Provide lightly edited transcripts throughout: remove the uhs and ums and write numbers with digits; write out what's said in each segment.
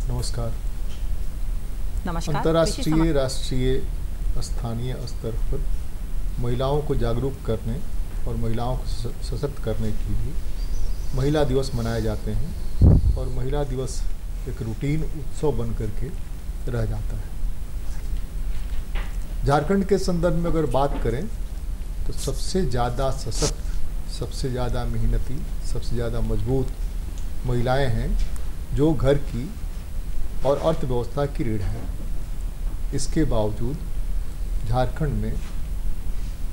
नमस्कार। नमस्कार। अंतर्राष्ट्रीय, राष्ट्रीय, स्थानीय स्तर पर महिलाओं को जागरूक करने और महिलाओं को सशक्त करने के लिए महिला दिवस मनाए जाते हैं और महिला दिवस एक रूटीन उत्सव बन करके रह जाता है। झारखंड के संदर्भ में अगर बात करें तो सबसे ज़्यादा सशक्त, सबसे ज़्यादा मेहनती, सबसे ज़्यादा मजबूत महिलाएं हैं जो घर की और अर्थव्यवस्था की रीढ़ है। इसके बावजूद झारखंड में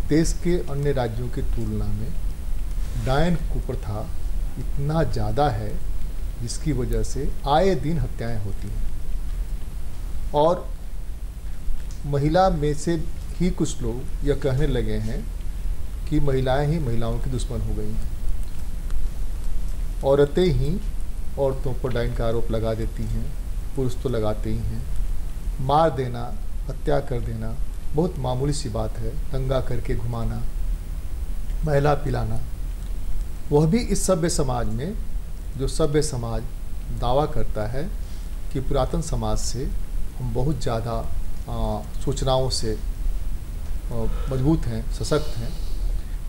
देश के अन्य राज्यों की तुलना में डायन कुप्रथा इतना ज़्यादा है जिसकी वजह से आए दिन हत्याएं होती हैं और महिला में से ही कुछ लोग यह कहने लगे हैं कि महिलाएं ही महिलाओं की दुश्मन हो गई हैं। औरतें ही औरतों पर डायन का आरोप लगा देती हैं, पुरुष तो लगाते ही हैं। मार देना, हत्या कर देना बहुत मामूली सी बात है। दंगा करके घुमाना, महिला पिलाना, वह भी इस सभ्य समाज में, जो सभ्य समाज दावा करता है कि पुरातन समाज से हम बहुत ज़्यादा सूचनाओं से मजबूत हैं, सशक्त हैं।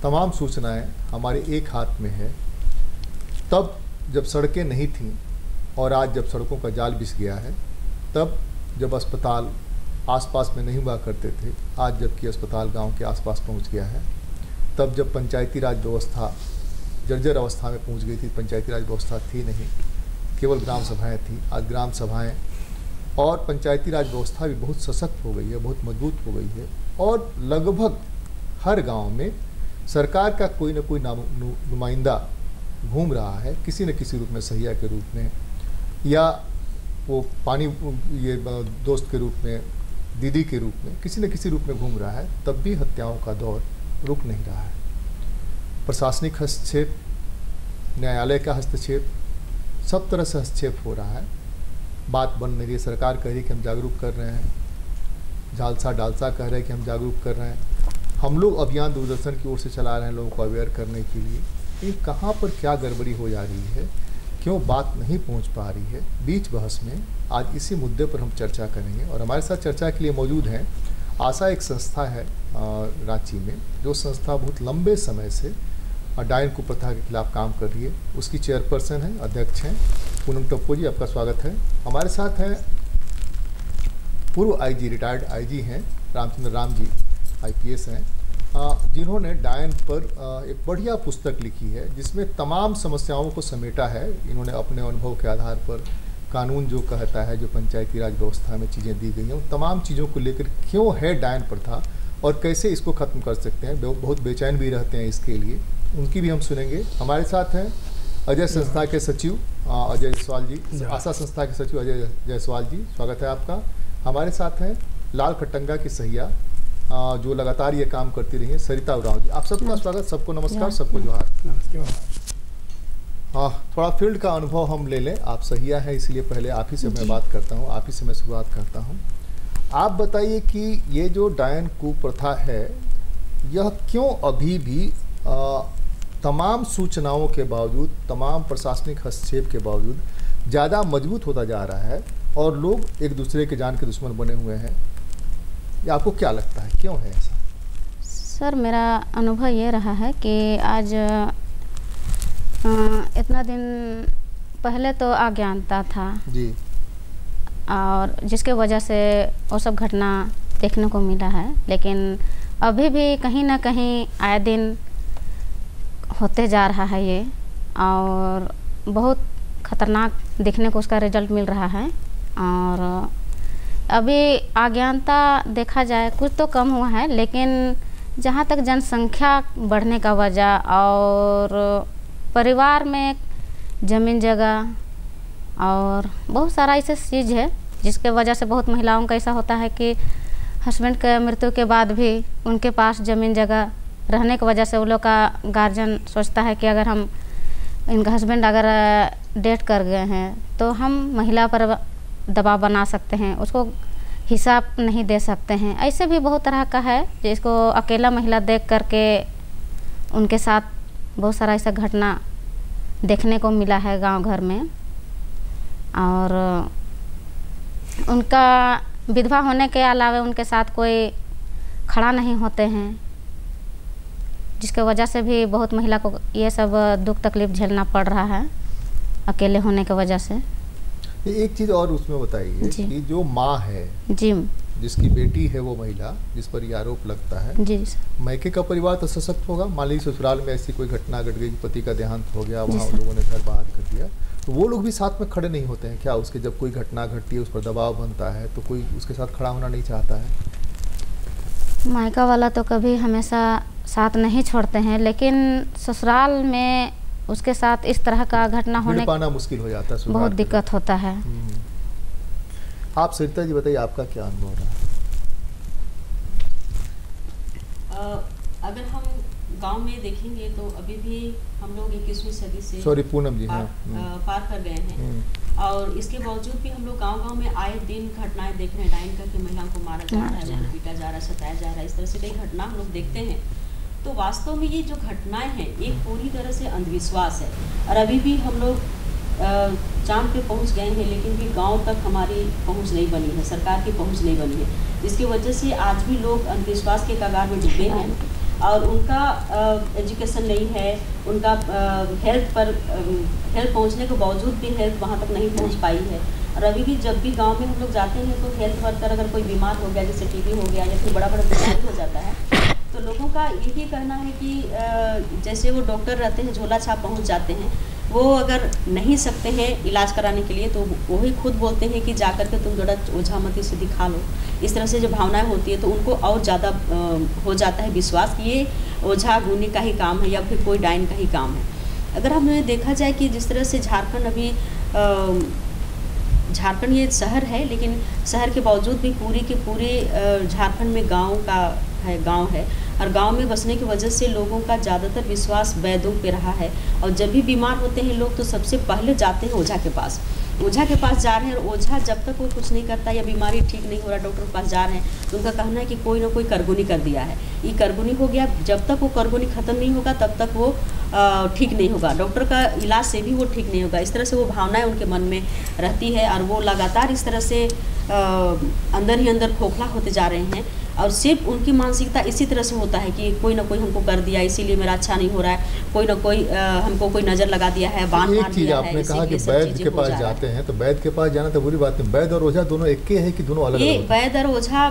तमाम सूचनाएं हमारे एक हाथ में है। तब जब सड़कें नहीं थीं और आज जब सड़कों का जाल बिछ गया है, तब जब अस्पताल आसपास में नहीं हुआ करते थे, आज जबकि अस्पताल गांव के आसपास पहुंच गया है, तब जब पंचायती राज व्यवस्था जर्जर अवस्था में पहुंच गई थी, पंचायती राज व्यवस्था थी नहीं, केवल ग्राम सभाएं थी। आज ग्राम सभाएं और पंचायती राज व्यवस्था भी बहुत सशक्त हो गई है, बहुत मजबूत हो गई है और लगभग हर गांव में सरकार का कोई न कोई नुमाइंदा घूम रहा है, किसी न किसी रूप में, सहिया के रूप में या वो पानी ये दोस्त के रूप में, दीदी के रूप में, किसी न किसी रूप में घूम रहा है। तब भी हत्याओं का दौर रुक नहीं रहा है। प्रशासनिक हस्तक्षेप, न्यायालय का हस्तक्षेप, सब तरह से हस्तक्षेप हो रहा है। बात बन नहीं रही है। सरकार कह रही है कि हम जागरूक कर रहे हैं, झालसा डालसा कह रहे हैं कि हम जागरूक कर रहे हैं। हम लोग अभियान दूरदर्शन की ओर से चला रहे हैं लोगों को अवेयर करने के लिए। ये कहाँ पर क्या गड़बड़ी हो जा रही है, क्यों बात नहीं पहुंच पा रही है, बीच बहस में आज इसी मुद्दे पर हम चर्चा करेंगे। और हमारे साथ चर्चा के लिए मौजूद हैं, आशा एक संस्था है रांची में, जो संस्था बहुत लंबे समय से डायन कुप्रथा के खिलाफ काम कर रही है। उसकी चेयरपर्सन है, अध्यक्ष हैं पूनम टप्पो जी, आपका स्वागत है। हमारे साथ हैं पूर्व आईजी, रिटायर्ड आईजी हैं रामचंद्र राम जी, IPS हैं, जिन्होंने डायन पर एक बढ़िया पुस्तक लिखी है जिसमें तमाम समस्याओं को समेटा है। इन्होंने अपने अनुभव के आधार पर कानून जो कहता है, जो पंचायती राज व्यवस्था में चीज़ें दी गई हैं, उन तमाम चीज़ों को लेकर क्यों है डायन प्रथा और कैसे इसको ख़त्म कर सकते हैं। बहुत बेचैन भी रहते हैं इसके लिए, उनकी भी हम सुनेंगे। हमारे साथ हैं अजय संस्था के सचिव अजय जायसवाल जी, आशा संस्था के सचिव अजय जायसवाल जी, स्वागत है आपका। हमारे साथ हैं लाल खट्टंगा की सहिया, जो लगातार ये काम करती रही है, सरिता उरांव जी। आप सबका स्वागत, सबको नमस्कार, सबको जोहार। हाँ, थोड़ा फील्ड का अनुभव हम ले लें। आप सहिया हैं, इसलिए पहले आप ही से मैं बात करता हूँ, आप ही से मैं शुरुआत करता हूँ। आप बताइए कि ये जो डायन कुप्रथा है, यह क्यों अभी भी तमाम सूचनाओं के बावजूद, तमाम प्रशासनिक हस्तक्षेप के बावजूद ज़्यादा मजबूत होता जा रहा है और लोग एक दूसरे के जान के दुश्मन बने हुए हैं। ये आपको क्या लगता है, क्यों है ऐसा? सर, मेरा अनुभव ये रहा है कि आज इतना दिन पहले तो अज्ञानता था जी, और जिसके वजह से वो सब घटना देखने को मिला है। लेकिन अभी भी कहीं ना कहीं आए दिन होते जा रहा है ये, और बहुत ख़तरनाक देखने को उसका रिजल्ट मिल रहा है। और अभी अज्ञानता देखा जाए कुछ तो कम हुआ है, लेकिन जहाँ तक जनसंख्या बढ़ने का वजह और परिवार में ज़मीन जगह और बहुत सारा ऐसा चीज़ है जिसके वजह से बहुत महिलाओं का ऐसा होता है कि हस्बैंड के मृत्यु के बाद भी उनके पास ज़मीन जगह रहने की वजह से वो लोग का गार्जियन सोचता है कि अगर हम, इनका हस्बैंड अगर डेथ कर गए हैं तो हम महिला पर दबाव बना सकते हैं, उसको हिसाब नहीं दे सकते हैं। ऐसे भी बहुत तरह का है जिसको अकेला महिला देख करके उनके साथ बहुत सारा ऐसा घटना देखने को मिला है गांव घर में। और उनका विधवा होने के अलावा उनके साथ कोई खड़ा नहीं होते हैं, जिसके वजह से भी बहुत महिला को ये सब दुख तकलीफ झेलना पड़ रहा है अकेले होने की वजह से। एक चीज़ और उसमें बताइए कि जो माँ है जी, जिसकी बेटी है वो महिला जिस पर ये आरोप लगता है जी, मायके का परिवार तो सशक्त होगा। मान लीजिए ससुराल में ऐसी कोई घटना घट गई, पति का देहांत हो गया, वहाँ लोगों ने घर बाहर कर दिया, तो वो लोग भी साथ में खड़े नहीं होते हैं क्या? उसके जब कोई घटना घटती है उस पर दबाव बनता है तो कोई उसके साथ खड़ा होना नहीं चाहता है? मायका वाला तो कभी हमेशा साथ नहीं छोड़ते हैं, लेकिन ससुराल में उसके साथ इस तरह का घटना होने पाना मुश्किल हो जाता है, बहुत दिक्कत होता है। आप सरिता जी बताइए, आपका क्या अनुभव रहा? अगर हम गांव में देखेंगे तो अभी भी हम लोग 21वीं सदी से पूनम जी पार कर गए हैं, और इसके बावजूद भी हम लोग गांव-गांव में आए दिन घटनाएं देख रहे हैं। डाइन करके महिलाओं को मारा जा रहा है, पीटा जा रहा है, सताया जा रहा है, इस तरह से कई घटना हम लोग देखते हैं। तो वास्तव में ये जो घटनाएं हैं एक पूरी तरह से अंधविश्वास है, और अभी भी हम लोग चांद पे पहुंच गए हैं, लेकिन भी गांव तक हमारी पहुंच नहीं बनी है, सरकार की पहुंच नहीं बनी है, जिसकी वजह से आज भी लोग अंधविश्वास के कगार में डूबे हैं, और उनका एजुकेशन नहीं है, उनका हेल्थ पहुंचने के बावजूद भी हेल्थ वहां तक नहीं पहुंच पाई है। और अभी भी जब भी गांव में हम लोग जाते हैं तो हेल्थ वर्कर अगर कोई बीमार हो गया, जैसे टीबी हो गया या फिर बड़ा बीमारी हो जाता है, तो लोगों का यही कहना है कि जैसे वो डॉक्टर रहते हैं झोला छाप पहुँच जाते हैं, वो अगर नहीं सकते हैं इलाज कराने के लिए तो वही खुद बोलते हैं कि जाकर के तुम थोड़ा ओझामती से दिखा लो। इस तरह से जो भावनाएं होती है तो उनको और ज़्यादा हो जाता है विश्वास कि ये ओझा गुनी का ही काम है या फिर कोई डाइन का ही काम है। अगर हमें देखा जाए कि जिस तरह से झारखंड अभी झारखंड ये शहर है, लेकिन शहर के बावजूद भी पूरी के पूरे झारखंड में गांव है, और गांव में बसने की वजह से लोगों का ज़्यादातर विश्वास वैद्यों पे रहा है, और जब भी बीमार होते हैं लोग तो सबसे पहले जाते हैं ओझा के पास। ओझा के पास जा रहे हैं, और ओझा जब तक वो कुछ नहीं करता या बीमारी ठीक नहीं हो रहा, डॉक्टर के पास जा रहे हैं तो उनका कहना है कि कोई ना कोई करगुनी कर दिया है, ये करगुनी हो गया, जब तक वो करगुनी ख़त्म नहीं होगा तब तक वो ठीक नहीं होगा, डॉक्टर का इलाज से भी वो ठीक नहीं होगा। इस तरह से वो भावनाएं उनके मन में रहती है, और वो लगातार इस तरह से अंदर ही अंदर खोखला होते जा रहे हैं, और सिर्फ उनकी मानसिकता इसी तरह से होता है कि कोई ना कोई हमको कर दिया इसीलिए मेरा अच्छा नहीं हो रहा है, कोई ना कोई हमको कोई नज़र लगा दिया है, बांध मार दिया है। आपने कहा कि वैद्य के पास जाते हैं, तो वैद्य के पास जाना तो बुरी बात है, वैद्य और ओझा दोनों एक है कि दोनों अलग? ये वैद्य और ओझा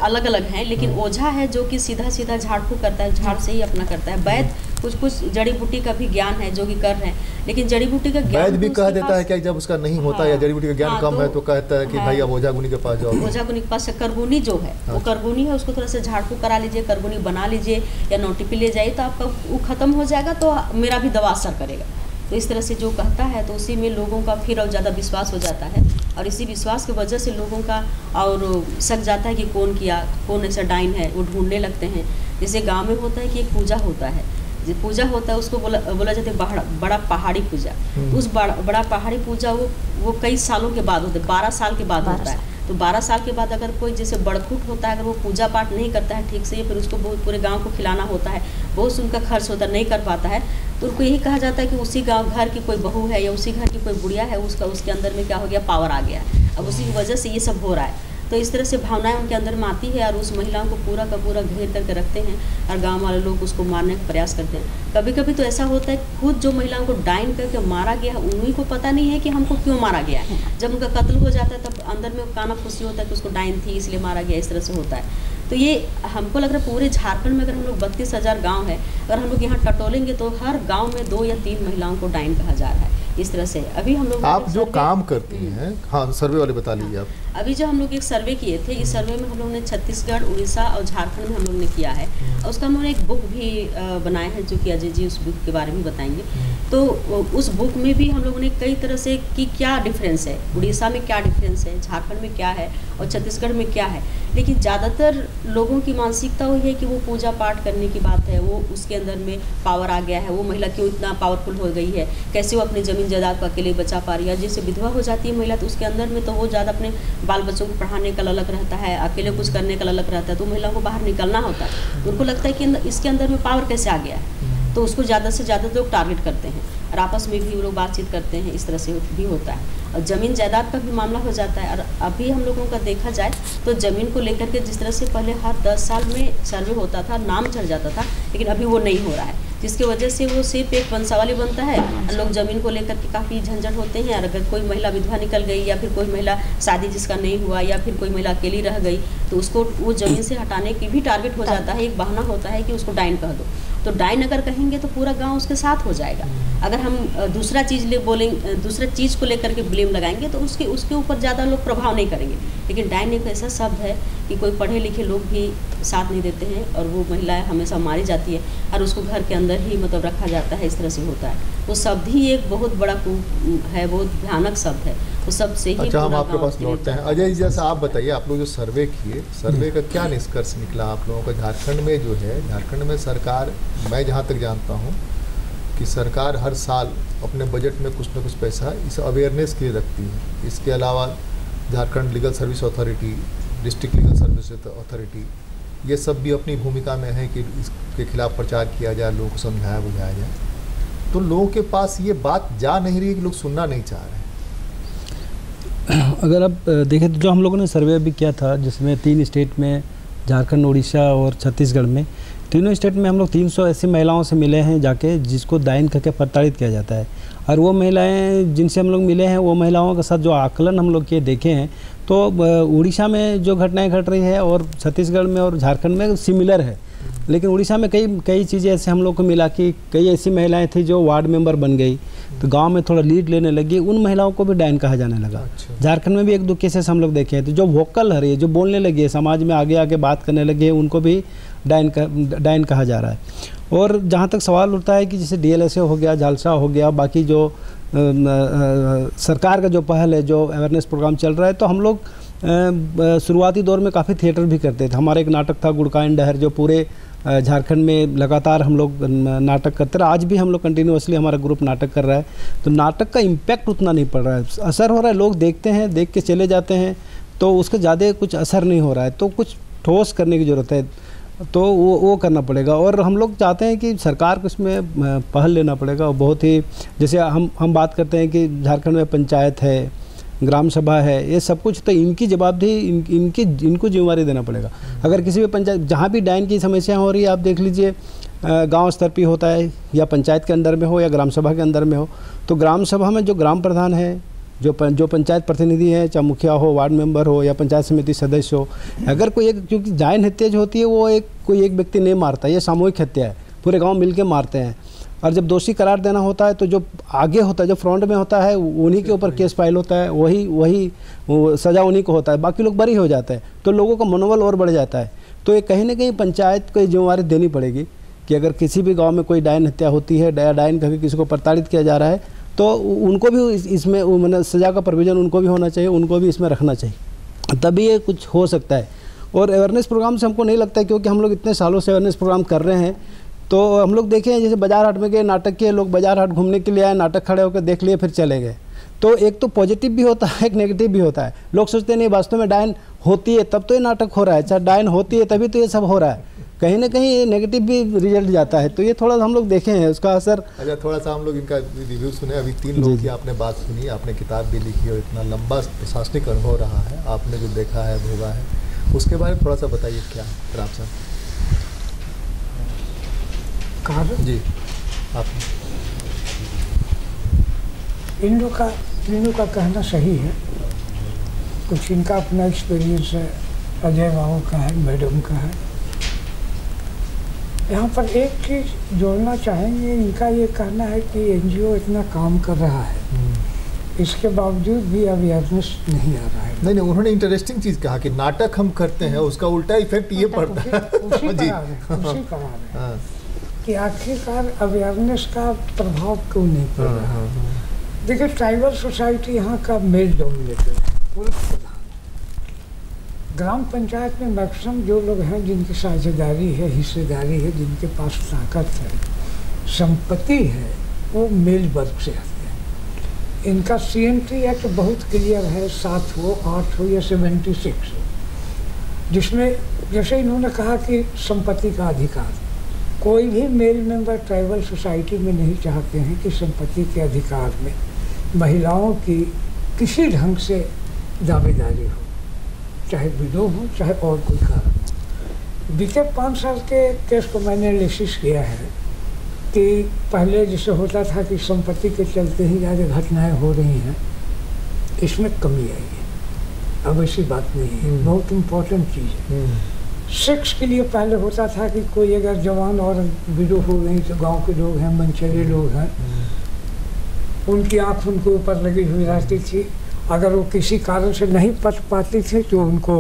अलग अलग हैं, लेकिन ओझा है जो कि सीधा सीधा झाड़ फूक करता है, झाड़ से ही अपना करता है। वैद्य कुछ जड़ी बूटी का भी ज्ञान है जो कि कर रहे हैं, लेकिन जड़ी बूटी का ज्ञान वैद्य भी कह देता है कि जब उसका नहीं होता या जड़ी बूटी का ज्ञान कम है तो कहता है कि भाई अब ओझा गुनी के पास जाओ। ओझा गुनी के पास करगुनी जो है वो करगुनी है, उसको थोड़ा सा झाड़ फूक करा लीजिए, करगुनी बना लीजिए या नोटी पे ले जाइए तो आपका वो खत्म हो जाएगा, तो मेरा भी दवा असर करेगा। तो इस तरह से जो कहता है तो उसी में लोगों का फिर और ज़्यादा विश्वास हो जाता है, और इसी विश्वास की वजह से लोगों का और शक जाता है कि कौन किया, कौन ऐसा डाइन है, वो ढूंढने लगते हैं। जैसे गाँव में होता है कि एक पूजा होता है, जो पूजा होता है उसको बोला जाता है बड़ा पहाड़ी पूजा। उस बड़ा पहाड़ी पूजा वो कई सालों के बाद होता है, 12 साल के बाद होता है। तो 12 साल के बाद अगर कोई जैसे बड़कुट होता है, अगर वो पूजा पाठ नहीं करता है ठीक से, फिर उसको पूरे गांव को खिलाना होता है, बहुत उनका खर्च होता है, नहीं कर पाता है, तो उनको यही कहा जाता है कि उसी गाँव घर की कोई बहू है या उसी घर की कोई बुढ़िया है, उसके अंदर में क्या हो गया, पावर आ गया है, अब उसी की वजह से ये सब हो रहा है। तो इस तरह से भावनाएं उनके अंदर में आती है, और उस महिलाओं को पूरा का पूरा घेर करके रखते हैं, और गांव वाले लोग उसको मारने का प्रयास करते हैं। कभी कभी तो ऐसा होता है खुद जो महिलाओं को डाइन करके मारा गया है उन्हीं को पता नहीं है कि हमको क्यों मारा गया है। जब उनका कत्ल हो जाता है तब अंदर में काना फूसी होता है कि उसको डाइन थी इसलिए मारा गया, इस तरह से होता है। तो ये हमको लग रहा है पूरे झारखंड में अगर हम लोग 32,000 गाँव है, अगर हम लोग यहाँ टटोलेंगे तो हर गाँव में 2 या 3 महिलाओं को डाइन कहा जा रहा है। इस तरह से अभी हम लोग आप जो काम करती हैं, हाँ सर्वे वाले बता लीजिए आप। अभी जो हम लोग एक सर्वे किए थे, इस सर्वे में हम लोग ने छत्तीसगढ़, उड़ीसा और झारखंड में हम लोग ने किया है, और उसका हम लोगों ने एक बुक भी बनाया है जो कि अजय जी उस बुक के बारे में बताएंगे। तो उस बुक में भी हम लोगों ने कई तरह से कि क्या डिफरेंस है, उड़ीसा में क्या डिफरेंस है, झारखंड में क्या है और छत्तीसगढ़ में क्या है। लेकिन ज़्यादातर लोगों की मानसिकता वही है कि वो पूजा पाठ करने की बात है, वो उसके अंदर में पावर आ गया है, वो महिला क्यों इतना पावरफुल हो गई है, कैसे वो अपनी ज़मीन जायदाद को अकेले बचा पा रही है। जैसे विधवा हो जाती है महिला तो उसके अंदर में तो वो ज़्यादा अपने बाल बच्चों को पढ़ाने का ललक रहता है, अकेले कुछ करने का ललक रहता है, तो महिलाओं को बाहर निकलना होता है, तो उनको लगता है कि इसके अंदर में पावर कैसे आ गया है, तो उसको ज़्यादा से ज़्यादा लोग टारगेट करते हैं, और आपस में भी लोग बातचीत करते हैं, इस तरह से भी होता है। ज़मीन जायदाद का भी मामला हो जाता है। और अभी हम लोगों का देखा जाए तो ज़मीन को लेकर के जिस तरह से पहले हर 10 साल में सर्वे होता था, नाम चढ़ जाता था, लेकिन अभी वो नहीं हो रहा है, जिसकी वजह से वो सिर्फ एक वंशावली बनता है। लोग ज़मीन को लेकर के काफ़ी झंझट होते हैं। और अगर कोई महिला विधवा निकल गई या फिर कोई महिला शादी जिसका नहीं हुआ या फिर कोई महिला अकेली रह गई तो उसको वो ज़मीन से हटाने की भी टारगेट हो जाता है। एक बहाना होता है कि उसको डाइन कह दो, तो डाइन अगर कहेंगे तो पूरा गांव उसके साथ हो जाएगा। अगर हम दूसरा चीज़ बोलेंगे, दूसरा चीज़ को लेकर के ब्लेम लगाएंगे तो उसके ऊपर ज़्यादा लोग प्रभाव नहीं करेंगे। लेकिन डाइन एक ऐसा शब्द है कि कोई पढ़े लिखे लोग भी साथ नहीं देते हैं और वो महिलाएं हमेशा मारी जाती है और उसको घर के अंदर ही मतलब रखा जाता है, इस तरह से होता है। वो शब्द ही एक बहुत बड़ा है, बहुत भयानक शब्द है, वो शब्द से ही। अच्छा, हम आपके पास लौटते हैं। अजय जी, जैसा आप बताइए, आप लोग जो सर्वे किए, सर्वे का क्या निष्कर्ष निकला आप लोगों का? झारखंड में जो है, झारखंड में सरकार, मैं जहाँ तक जानता हूँ कि सरकार हर साल अपने बजट में कुछ न कुछ पैसा इस अवेयरनेस के लिए रखती है। इसके अलावा Jharkhand legal service authority, district legal service authority, ये सब भी अपनी भूमिका में है कि इसके खिलाफ प्रचार किया जाए, लोगों को समझाया बुझाया जाए। तो लोगों के पास ये बात जा नहीं रही कि लोग सुनना नहीं चाह रहे हैं। अगर आप देखें तो जो हम लोगों ने सर्वे भी किया था, जिसमें 3 स्टेट में, झारखंड, उड़ीसा और छत्तीसगढ़ में, तीनों स्टेट में हम लोग 300 ऐसी महिलाओं से मिले हैं जाके, जिसको डाइन करके प्रताड़ित किया जाता है। और वो महिलाएं जिनसे हम लोग मिले हैं, वो महिलाओं के साथ जो आकलन हम लोग किए देखे हैं, तो उड़ीसा में जो घटनाएं घट रही है और छत्तीसगढ़ में और झारखंड में सिमिलर है। लेकिन उड़ीसा में कई चीज़ें ऐसे हम लोग को मिला कि कई ऐसी महिलाएं थी जो वार्ड मेंबर बन गई, तो गांव में थोड़ा लीड लेने लगी, उन महिलाओं को भी डाइन कहा जाने लगा। अच्छा। झारखंड में भी 1-2 केसेस हम लोग देखे हैं। तो जो वोकल है, ये जो बोलने लगी है, समाज में आगे आके बात करने लगे, उनको भी डाइन कहा जा रहा है। और जहाँ तक सवाल उठता है कि जैसे DLSA हो गया, झालसा हो गया, बाकी जो सरकार का जो पहल है, जो अवेयरनेस प्रोग्राम चल रहा है, तो हम लोग शुरुआती दौर में काफ़ी थिएटर भी करते थे। हमारा एक नाटक था गुड़काइन डहर, जो पूरे झारखंड में लगातार हम लोग नाटक करते रहे। आज भी हम लोग कंटिन्यूसली हमारा ग्रुप नाटक कर रहा है। तो नाटक का इम्पैक्ट उतना नहीं पड़ रहा है, असर हो रहा है, लोग देखते हैं, देख के चले जाते हैं, तो उसका ज़्यादा कुछ असर नहीं हो रहा है। तो कुछ ठोस करने की ज़रूरत है, तो वो करना पड़ेगा। और हम लोग चाहते हैं कि सरकार को इसमें पहल लेना पड़ेगा। और बहुत ही, जैसे हम बात करते हैं कि झारखंड में पंचायत है, ग्राम सभा है, ये सब कुछ, तो इनकी जवाबदेही इनको जिम्मेवारी देना पड़ेगा। अगर किसी भी पंचायत, जहाँ भी डाइन की समस्या हो रही है, आप देख लीजिए, गांव स्तर पर होता है, या पंचायत के अंदर में हो या ग्राम सभा के अंदर में हो, तो ग्राम सभा में जो ग्राम प्रधान है, जो पंचायत प्रतिनिधि है, चाहे मुखिया हो, वार्ड मेंबर हो या पंचायत समिति सदस्य हो, अगर कोई एक, क्योंकि डाइन हत्या जो होती है वो कोई एक व्यक्ति नहीं मारता, ये सामूहिक हत्या है, पूरे गांव मिलके मारते हैं। और जब दोषी करार देना होता है तो जो आगे होता है, जो फ्रंट में होता है, उन्हीं के ऊपर केस फाइल होता है, वही सज़ा उन्हीं को होता है, बाकी लोग बरी हो जाते हैं। तो लोगों का मनोबल और बढ़ जाता है। तो ये कहीं ना कहीं पंचायत को जिम्मेवारी देनी पड़ेगी कि अगर किसी भी गाँव में कोई डाइन हत्या होती है, डाइन करके किसी को प्रताड़ित किया जा रहा है, तो उनको भी इसमें मतलब सज़ा का प्रोविज़न उनको भी होना चाहिए, उनको भी इसमें रखना चाहिए, तभी ये कुछ हो सकता है। और अवेयरनेस प्रोग्राम से हमको नहीं लगता है, क्योंकि हम लोग इतने सालों से अवेयरनेस प्रोग्राम कर रहे हैं। तो हम लोग देखे हैं, जैसे बाजार हाट में गए, नाटक के लोग बाजार हाट घूमने के लिए आए, नाटक खड़े होकर देख लिए, फिर चले गए। तो एक तो पॉजिटिव भी होता है, एक नेगेटिव भी होता है। लोग सोचते नहीं वास्तव में डाइन होती है तब तो ये नाटक हो रहा है, चाहे डाइन होती है तभी तो ये सब हो रहा है, कहीं ना कहीं ये नेगेटिव भी रिजल्ट जाता है। तो ये थोड़ा हम लोग देखे हैं उसका असर। अच्छा, थोड़ा सा हम लोग इनका रिव्यू सुने। अभी 3 लोगों की आपने बात सुनी, आपने किताब भी लिखी और इतना लंबा प्रशासनिक अनुभव रहा है, आपने जो देखा है, भोगा है, उसके बारे में थोड़ा सा बताइए। क्या राम साहब जी, आप इन लोग का कहना सही है। कुछ इनका अपना एक्सपीरियंस है, अजय बाबू का है, मैडम का है। यहाँ पर एक चीज़ जोड़ना चाहेंगे, इनका ये कहना है कि NGO इतना काम कर रहा है, इसके बावजूद भी अवेयरनेस नहीं आ रहा है। नहीं, उन्होंने इंटरेस्टिंग चीज़ कहा कि नाटक हम करते हैं, उसका उल्टा इफेक्ट ये पड़ता है। उसी पर आ रहे हैं कि आखिरकार अवेयरनेस का प्रभाव क्यों नहीं पड़ रहा है। देखिए, ट्राइबल सोसाइटी यहाँ का मेल डोमिनेटेड है, पुरुष प्रधान। ग्राम पंचायत में मैक्सिमम जो लोग हैं, जिनकी साझेदारी है, हिस्सेदारी है, जिनके पास ताकत है, संपत्ति है, वो मेल वर्ग से आते हैं। इनका CMT एक्ट बहुत क्लियर है, 7 हो, 8 हो या 76 हो, जिसमें जैसे इन्होंने कहा कि संपत्ति का अधिकार, कोई भी मेल मेंबर ट्राइबल सोसाइटी में नहीं चाहते हैं कि संपत्ति के अधिकार में महिलाओं की किसी ढंग से दावेदारी हो, चाहे विडो हो चाहे और कोई कारण हो। बीते 5 साल के केस को मैंने एनालिसिस किया है कि पहले जैसे होता था कि संपत्ति के चलते ही ज़्यादा घटनाएं हो रही हैं, इसमें कमी आई है। अब ऐसी बात नहीं है, बहुत इम्पोर्टेंट चीज़ है। सेक्स के लिए पहले होता था कि कोई अगर जवान और विडो हो गई तो गांव के लोग हैं, मनचले लोग हैं, उनकी आँख उनके ऊपर लगी हुई रहती थी। अगर वो किसी कारण से नहीं पच पाती थी तो उनको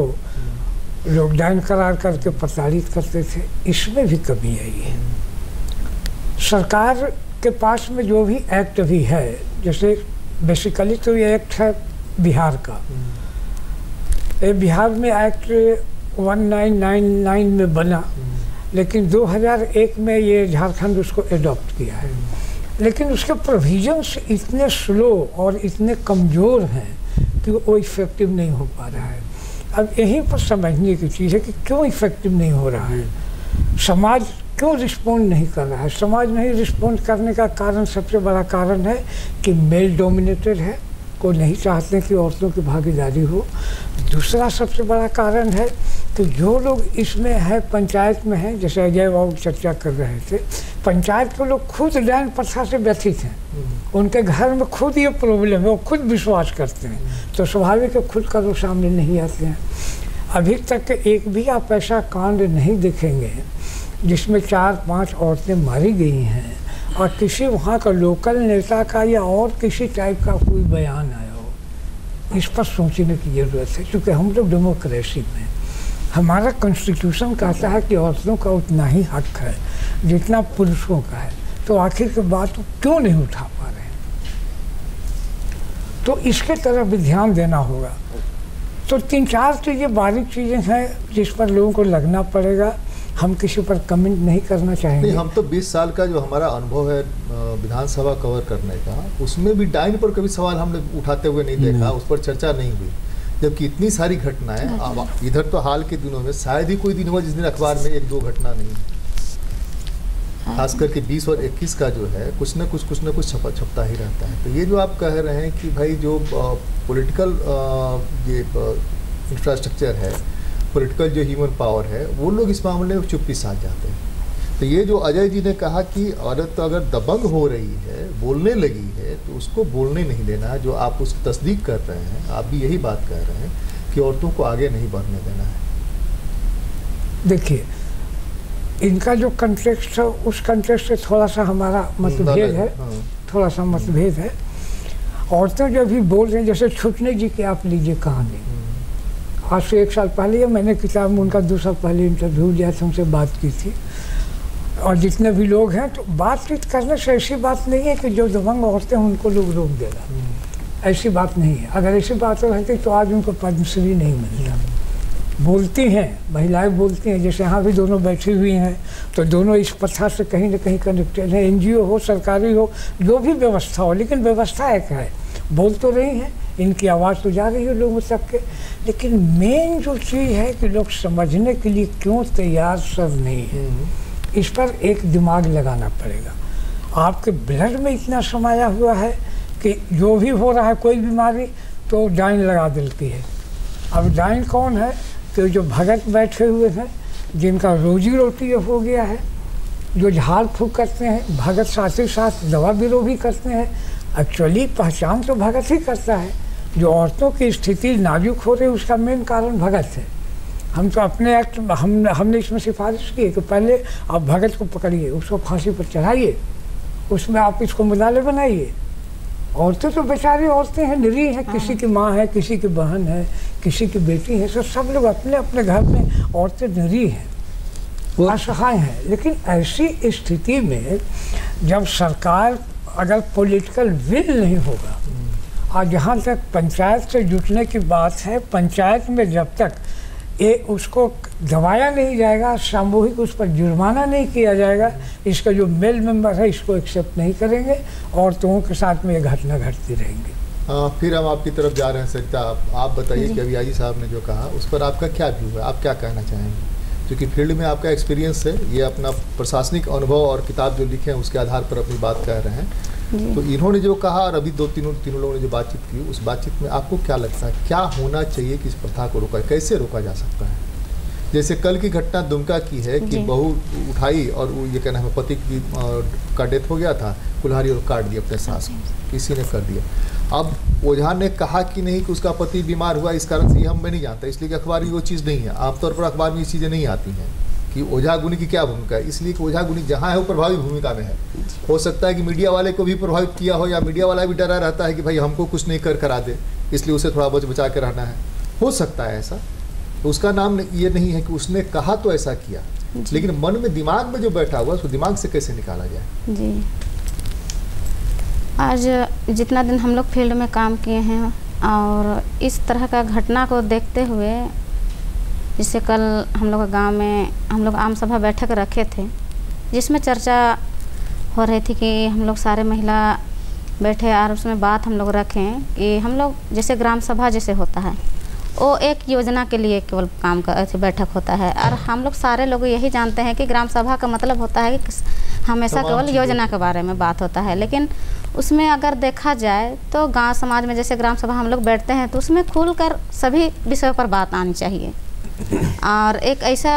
लोग डायन करार करके प्रताड़ित करते थे। इसमें भी कमी आई है। सरकार के पास में जो भी एक्ट भी है, जैसे बेसिकली तो ये एक्ट है बिहार का, ये बिहार में एक्ट 1999 में बना, लेकिन 2001 में ये झारखंड उसको एडॉप्ट किया है। लेकिन उसके प्रोविजंस इतने स्लो और इतने कमज़ोर हैं कि वो इफ़ेक्टिव नहीं हो पा रहा है। अब यहीं पर समझने की चीज़ है कि क्यों इफ़ेक्टिव नहीं हो रहा है, समाज क्यों रिस्पॉन्ड नहीं कर रहा है। समाज नहीं रिस्पॉन्ड करने का कारण, सबसे बड़ा कारण है कि मेल डोमिनेटेड है, को नहीं चाहते कि औरतों की भागीदारी हो। दूसरा सबसे बड़ा कारण है कि जो लोग इसमें है, पंचायत में हैं, जैसे अजय बाबू चर्चा कर रहे थे, पंचायत के लोग खुद डायन प्रथा से व्यथित हैं, उनके घर में खुद ये प्रॉब्लम है, वो खुद विश्वास करते हैं, तो स्वाभाविक है खुद का वो सामने नहीं आते हैं। अभी तक एक भी आप ऐसा कांड नहीं देखेंगे जिसमें 4-5 औरतें मारी गई हैं और किसी वहाँ का लोकल नेता का या और किसी टाइप का कोई बयान आया हो। इस पर सोचने की ज़रूरत है, क्योंकि हम लोग डेमोक्रेसी में, हमारा कॉन्स्टिट्यूशन कहता है कि औरतों का उतना ही हक है जितना पुरुषों का है, तो आखिर के बात क्यों नहीं उठा पा रहे हैं। तो इसके तरफ भी ध्यान देना होगा। तो 3-4 चीज़ें बारीक चीज़ें हैं जिस पर लोगों को लगना पड़ेगा। हम किसी पर कमेंट नहीं करना चाहेंगे। नहीं, हम तो 20 साल का जो हमारा अनुभव है विधानसभा कवर करने का, उसमें भी डायन पर कभी सवाल हमने उठाते हुए नहीं देखा, उस पर चर्चा नहीं हुई, जबकि इतनी सारी घटनाएं। अब इधर तो हाल के दिनों में शायद ही कोई दिन हुआ जिस दिन अखबार में 1-2 घटना नहीं, खास करके 20 और 21 का जो है कुछ न कुछ छपता ही रहता है। तो ये जो आप कह रहे हैं कि भाई जो पॉलिटिकल ये इंफ्रास्ट्रक्चर है, पॉलिटिकल जो ह्यूमन पावर है, वो लोग इस मामले में चुप्पी साध जाते हैं। तो ये जो अजय जी ने कहा कि औरत अगर दबंग हो रही है, बोलने लगी है, तो उसको बोलने नहीं देना है, जो आप उसकी तस्दीक कर रहे हैं, आप भी यही बात कह रहे हैं कि औरतों को आगे नहीं बढ़ने देना है। देखिए, इनका जो कंटेक्स्ट है उस कंटेक्स्ट से थोड़ा सा हमारा मतभेद है, थोड़ा सा मतभेद है। औरतें जो भी बोल रही हैं, जैसे छुटने जी की आप लीजिए कहानी, आज से 1 साल पहले मैंने किताब में उनका 2 साल पहले इंटरव्यू लिया था, उनसे बात की थी। और जितने भी लोग हैं, तो बातचीत करने से ऐसी बात नहीं है कि जो दबंग औरतें हैं उनको लोग रोक देगा, ऐसी बात नहीं है। अगर ऐसी बात रहती तो आज उनको पद्मश्री नहीं मिलता। बोलती हैं, महिलाएं बोलती हैं, जैसे यहाँ भी दोनों बैठी हुई हैं, तो दोनों इस प्रथा से कहीं ना कहीं कनेक्टेड है। NGO हो, सरकारी हो, जो भी व्यवस्था हो, लेकिन व्यवस्था एक है, बोल तो रही हैं, इनकी आवाज़ तो जा रही है लोगों तक के। लेकिन मेन जो चीज़ है कि लोग समझने के लिए क्यों तैयार सब नहीं है, इस पर एक दिमाग लगाना पड़ेगा। आपके ब्लड में इतना समाया हुआ है कि जो भी हो रहा है, कोई बीमारी, तो डायन लगा देती है। अब डायन कौन है? कि जो भगत बैठे हुए हैं, जिनका रोजी रोटी हो गया है, जो झाड़ फूक करते हैं, भगत साथ ही साथ दवा बिरो भी करते हैं। एक्चुअली पहचान तो भगत ही करता है। जो औरतों की स्थिति नाजुक हो रही है, उसका मेन कारण भगत है। हम तो अपने एक्ट हमने इसमें सिफारिश की कि पहले आप भगत को पकड़िए, उसको फांसी पर चढ़ाइए, उसमें आप इसको मुदाले बनाइए। औरतें तो बेचारी औरतें हैं, निरीह हैं, किसी की माँ है, किसी की बहन है, किसी की बेटी है, सब लोग अपने अपने घर में औरतें निरीह हैं, असहाय हैं। लेकिन ऐसी स्थिति में जब सरकार, अगर पॉलिटिकल विल नहीं होगा, और जहाँ तक पंचायत से जुटने की बात है, पंचायत में जब तक ये उसको दबाया नहीं जाएगा, सामूहिक उस पर जुर्माना नहीं किया जाएगा, इसका जो मेल मेंबर है इसको एक्सेप्ट नहीं करेंगे, औरतों के साथ में ये घटना घटती रहेंगी। फिर हम आपकी तरफ जा रहे हैं सरिता, आप बताइए कि अभी आजी साहब ने जो कहा उस पर आपका क्या व्यू है, आप क्या कहना चाहेंगे? क्योंकि फील्ड में आपका एक्सपीरियंस है, ये अपना प्रशासनिक अनुभव और किताब जो लिखे हैं उसके आधार पर अपनी बात कह रहे हैं, तो इन्होंने जो कहा और अभी तीनों लोगों ने जो बातचीत की, उस बातचीत में आपको क्या लगता है क्या होना चाहिए कि इस प्रथा को रोका, कैसे रोका जा सकता है? जैसे कल की घटना दुमका की है कि बहू उठाई और वो ये कहना है पति की का डेथ हो गया था, कुल्हाड़ी और काट दिया अपने सास को, किसी ने कर दिया। अब ओझा ने कहा कि नहीं कि उसका पति बीमार हुआ इस कारण से, ये मैं नहीं जानता, इसलिए कि अखबार में वो चीज़ नहीं है। आमतौर पर अखबार में ये चीज़ें नहीं आती हैं कि ओझा गुनी की क्या भूमिका है, इसलिए कि ओझा गुनी जहाँ है वो प्रभावी भूमिका में है। हो सकता है कि मीडिया वाले को भी प्रभावित किया हो, या मीडिया वाला भी डरा रहता है कि भाई हमको कुछ नहीं करा दे, इसलिए उसे थोड़ा बचा के रहना है। हो सकता है ऐसा, तो उसका नाम ये नहीं है कि उसने कहा तो ऐसा किया, लेकिन मन में दिमाग में जो बैठा हुआ उसको दिमाग से कैसे निकाला जाए? जी, आज जितना दिन हम लोग फील्ड में काम किए हैं और इस तरह का घटना को देखते हुए, जिससे कल हम लोग गांव में हम लोग आम सभा बैठक रखे थे, जिसमें चर्चा हो रही थी कि हम लोग सारे महिला बैठे और उसमें बात हम लोग रखें कि हम लोग जैसे ग्राम सभा जैसे होता है वो एक योजना के लिए केवल काम कर बैठक होता है, और हम लोग सारे लोग यही जानते हैं कि ग्राम सभा का मतलब होता है कि हमेशा केवल योजना के बारे में बात होता है। लेकिन उसमें अगर देखा जाए तो गांव समाज में जैसे ग्राम सभा हम लोग बैठते हैं तो उसमें खुलकर सभी विषयों पर बात आनी चाहिए। और एक ऐसा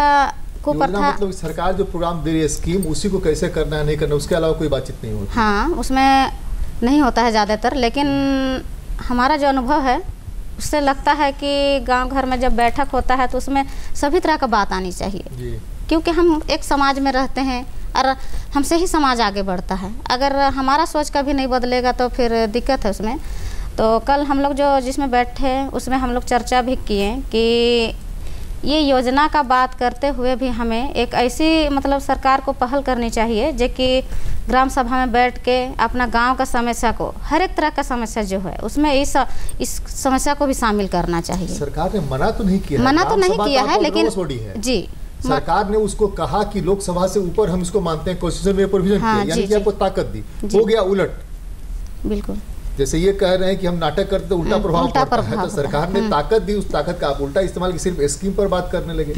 कुप्रथा, मतलब सरकार जो प्रोग्राम दे रही है स्कीम, उसी को कैसे करना है नहीं करना, उसके अलावा कोई बातचीत नहीं होती। हाँ, उसमें नहीं होता है ज़्यादातर, लेकिन हमारा जो अनुभव है उससे लगता है कि गांव घर में जब बैठक होता है तो उसमें सभी तरह का बात आनी चाहिए, क्योंकि हम एक समाज में रहते हैं और हमसे ही समाज आगे बढ़ता है। अगर हमारा सोच कभी नहीं बदलेगा तो फिर दिक्कत है उसमें। तो कल हम लोग जो जिसमें बैठे उसमें हम लोग चर्चा भी किए कि ये योजना का बात करते हुए भी हमें एक ऐसी मतलब सरकार को पहल करनी चाहिए जो कि ग्राम सभा में बैठ के अपना गांव का समस्या को, हर एक तरह का समस्या जो है उसमें इस समस्या को भी शामिल करना चाहिए। सरकार ने मना तो नहीं किया, मना तो नहीं किया है, लेकिन जी सरकार ने उसको कहा कि लोकसभा से ऊपर हम इसको मानते हैं, कॉन्स्टिट्यूशन में प्रोविजन किया, यानी कि आपको ताकत दी। हो गया उलट, बिल्कुल जैसे ये कह रहे हैं कि हम नाटक करते तो उल्टा प्रभाव पड़ता है। तो सरकार ने ताकत दी, उस ताकत का आप उल्टा इस्तेमाल की, सिर्फ स्कीम पर बात करने लगे।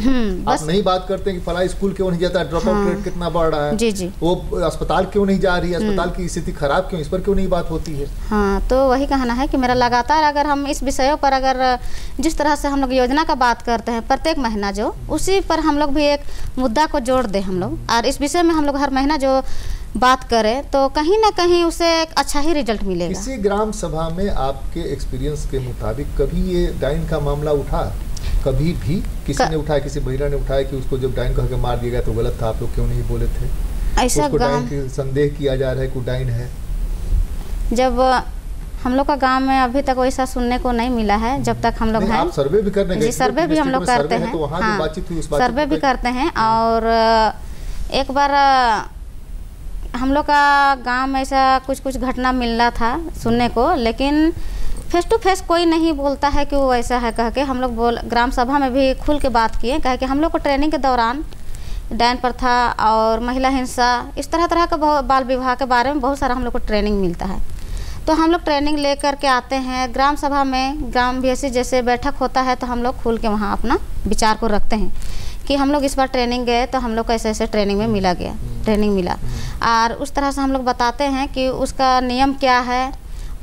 आप नहीं बात करते कि फला स्कूल क्यों नहीं जाता, ड्रॉप आउट रेट कितना बढ़ रहा है, जी। वो अस्पताल क्यों नहीं जा रही है, अस्पताल की स्थिति खराब क्यों, इस पर क्यों नहीं बात होती है। हाँ, तो वही कहना है कि मेरा लगातार अगर हम इस विषयों पर अगर जिस तरह से हम लोग योजना का बात करते हैं प्रत्येक महीना, जो उसी पर हम लोग भी एक मुद्दा को जोड़ दें हम लोग, और इस विषय में हम लोग हर महीना जो बात करें तो कहीं ना कहीं उसे एक अच्छा ही रिजल्ट मिलेगा। किसी ग्राम सभा में आपके एक्सपीरियंस के मुताबिक कभी ये डाइन का मामला उठा? कभी भी किसी ने उठाया, किसी महिला ने उठाया कि उसको जब डाइन कह के मार दिया गया तो गलत था, आप लोग क्यों नहीं बोले थे? ऐसा उसको डाइन की संदेह किया जा रहा है कि डाइन है। जब हम लोग का गांव में अभी तक वैसा सुनने को नहीं मिला है, जब तक हम लोग हैं। आप सर्वे भी करने गए? सर्वे भी हम लोग करते हैं, तो वहाँ जो बातचीत हुई उस बात सर्वे भी करते हैं। और एक बार हम लोग का गांव में ऐसा कुछ घटना मिल रहा था सुनने को, लेकिन फेस टू फेस कोई नहीं बोलता है कि वो ऐसा है कह के। हम लोग ग्राम सभा में भी खुल के बात किए, कह के हम लोग को ट्रेनिंग के दौरान डायन प्रथा और महिला हिंसा, इस तरह का बाल विवाह के बारे में बहुत सारा हम लोग को ट्रेनिंग मिलता है। तो हम लोग ट्रेनिंग लेकर के आते हैं ग्राम सभा में, ग्राम बीएससी जैसे बैठक होता है तो हम लोग खुल के वहाँ अपना विचार को रखते हैं कि हम लोग इस बार ट्रेनिंग गए तो हम लोग को ऐसे ट्रेनिंग में ट्रेनिंग मिला, और उस तरह से हम लोग बताते हैं कि उसका नियम क्या है,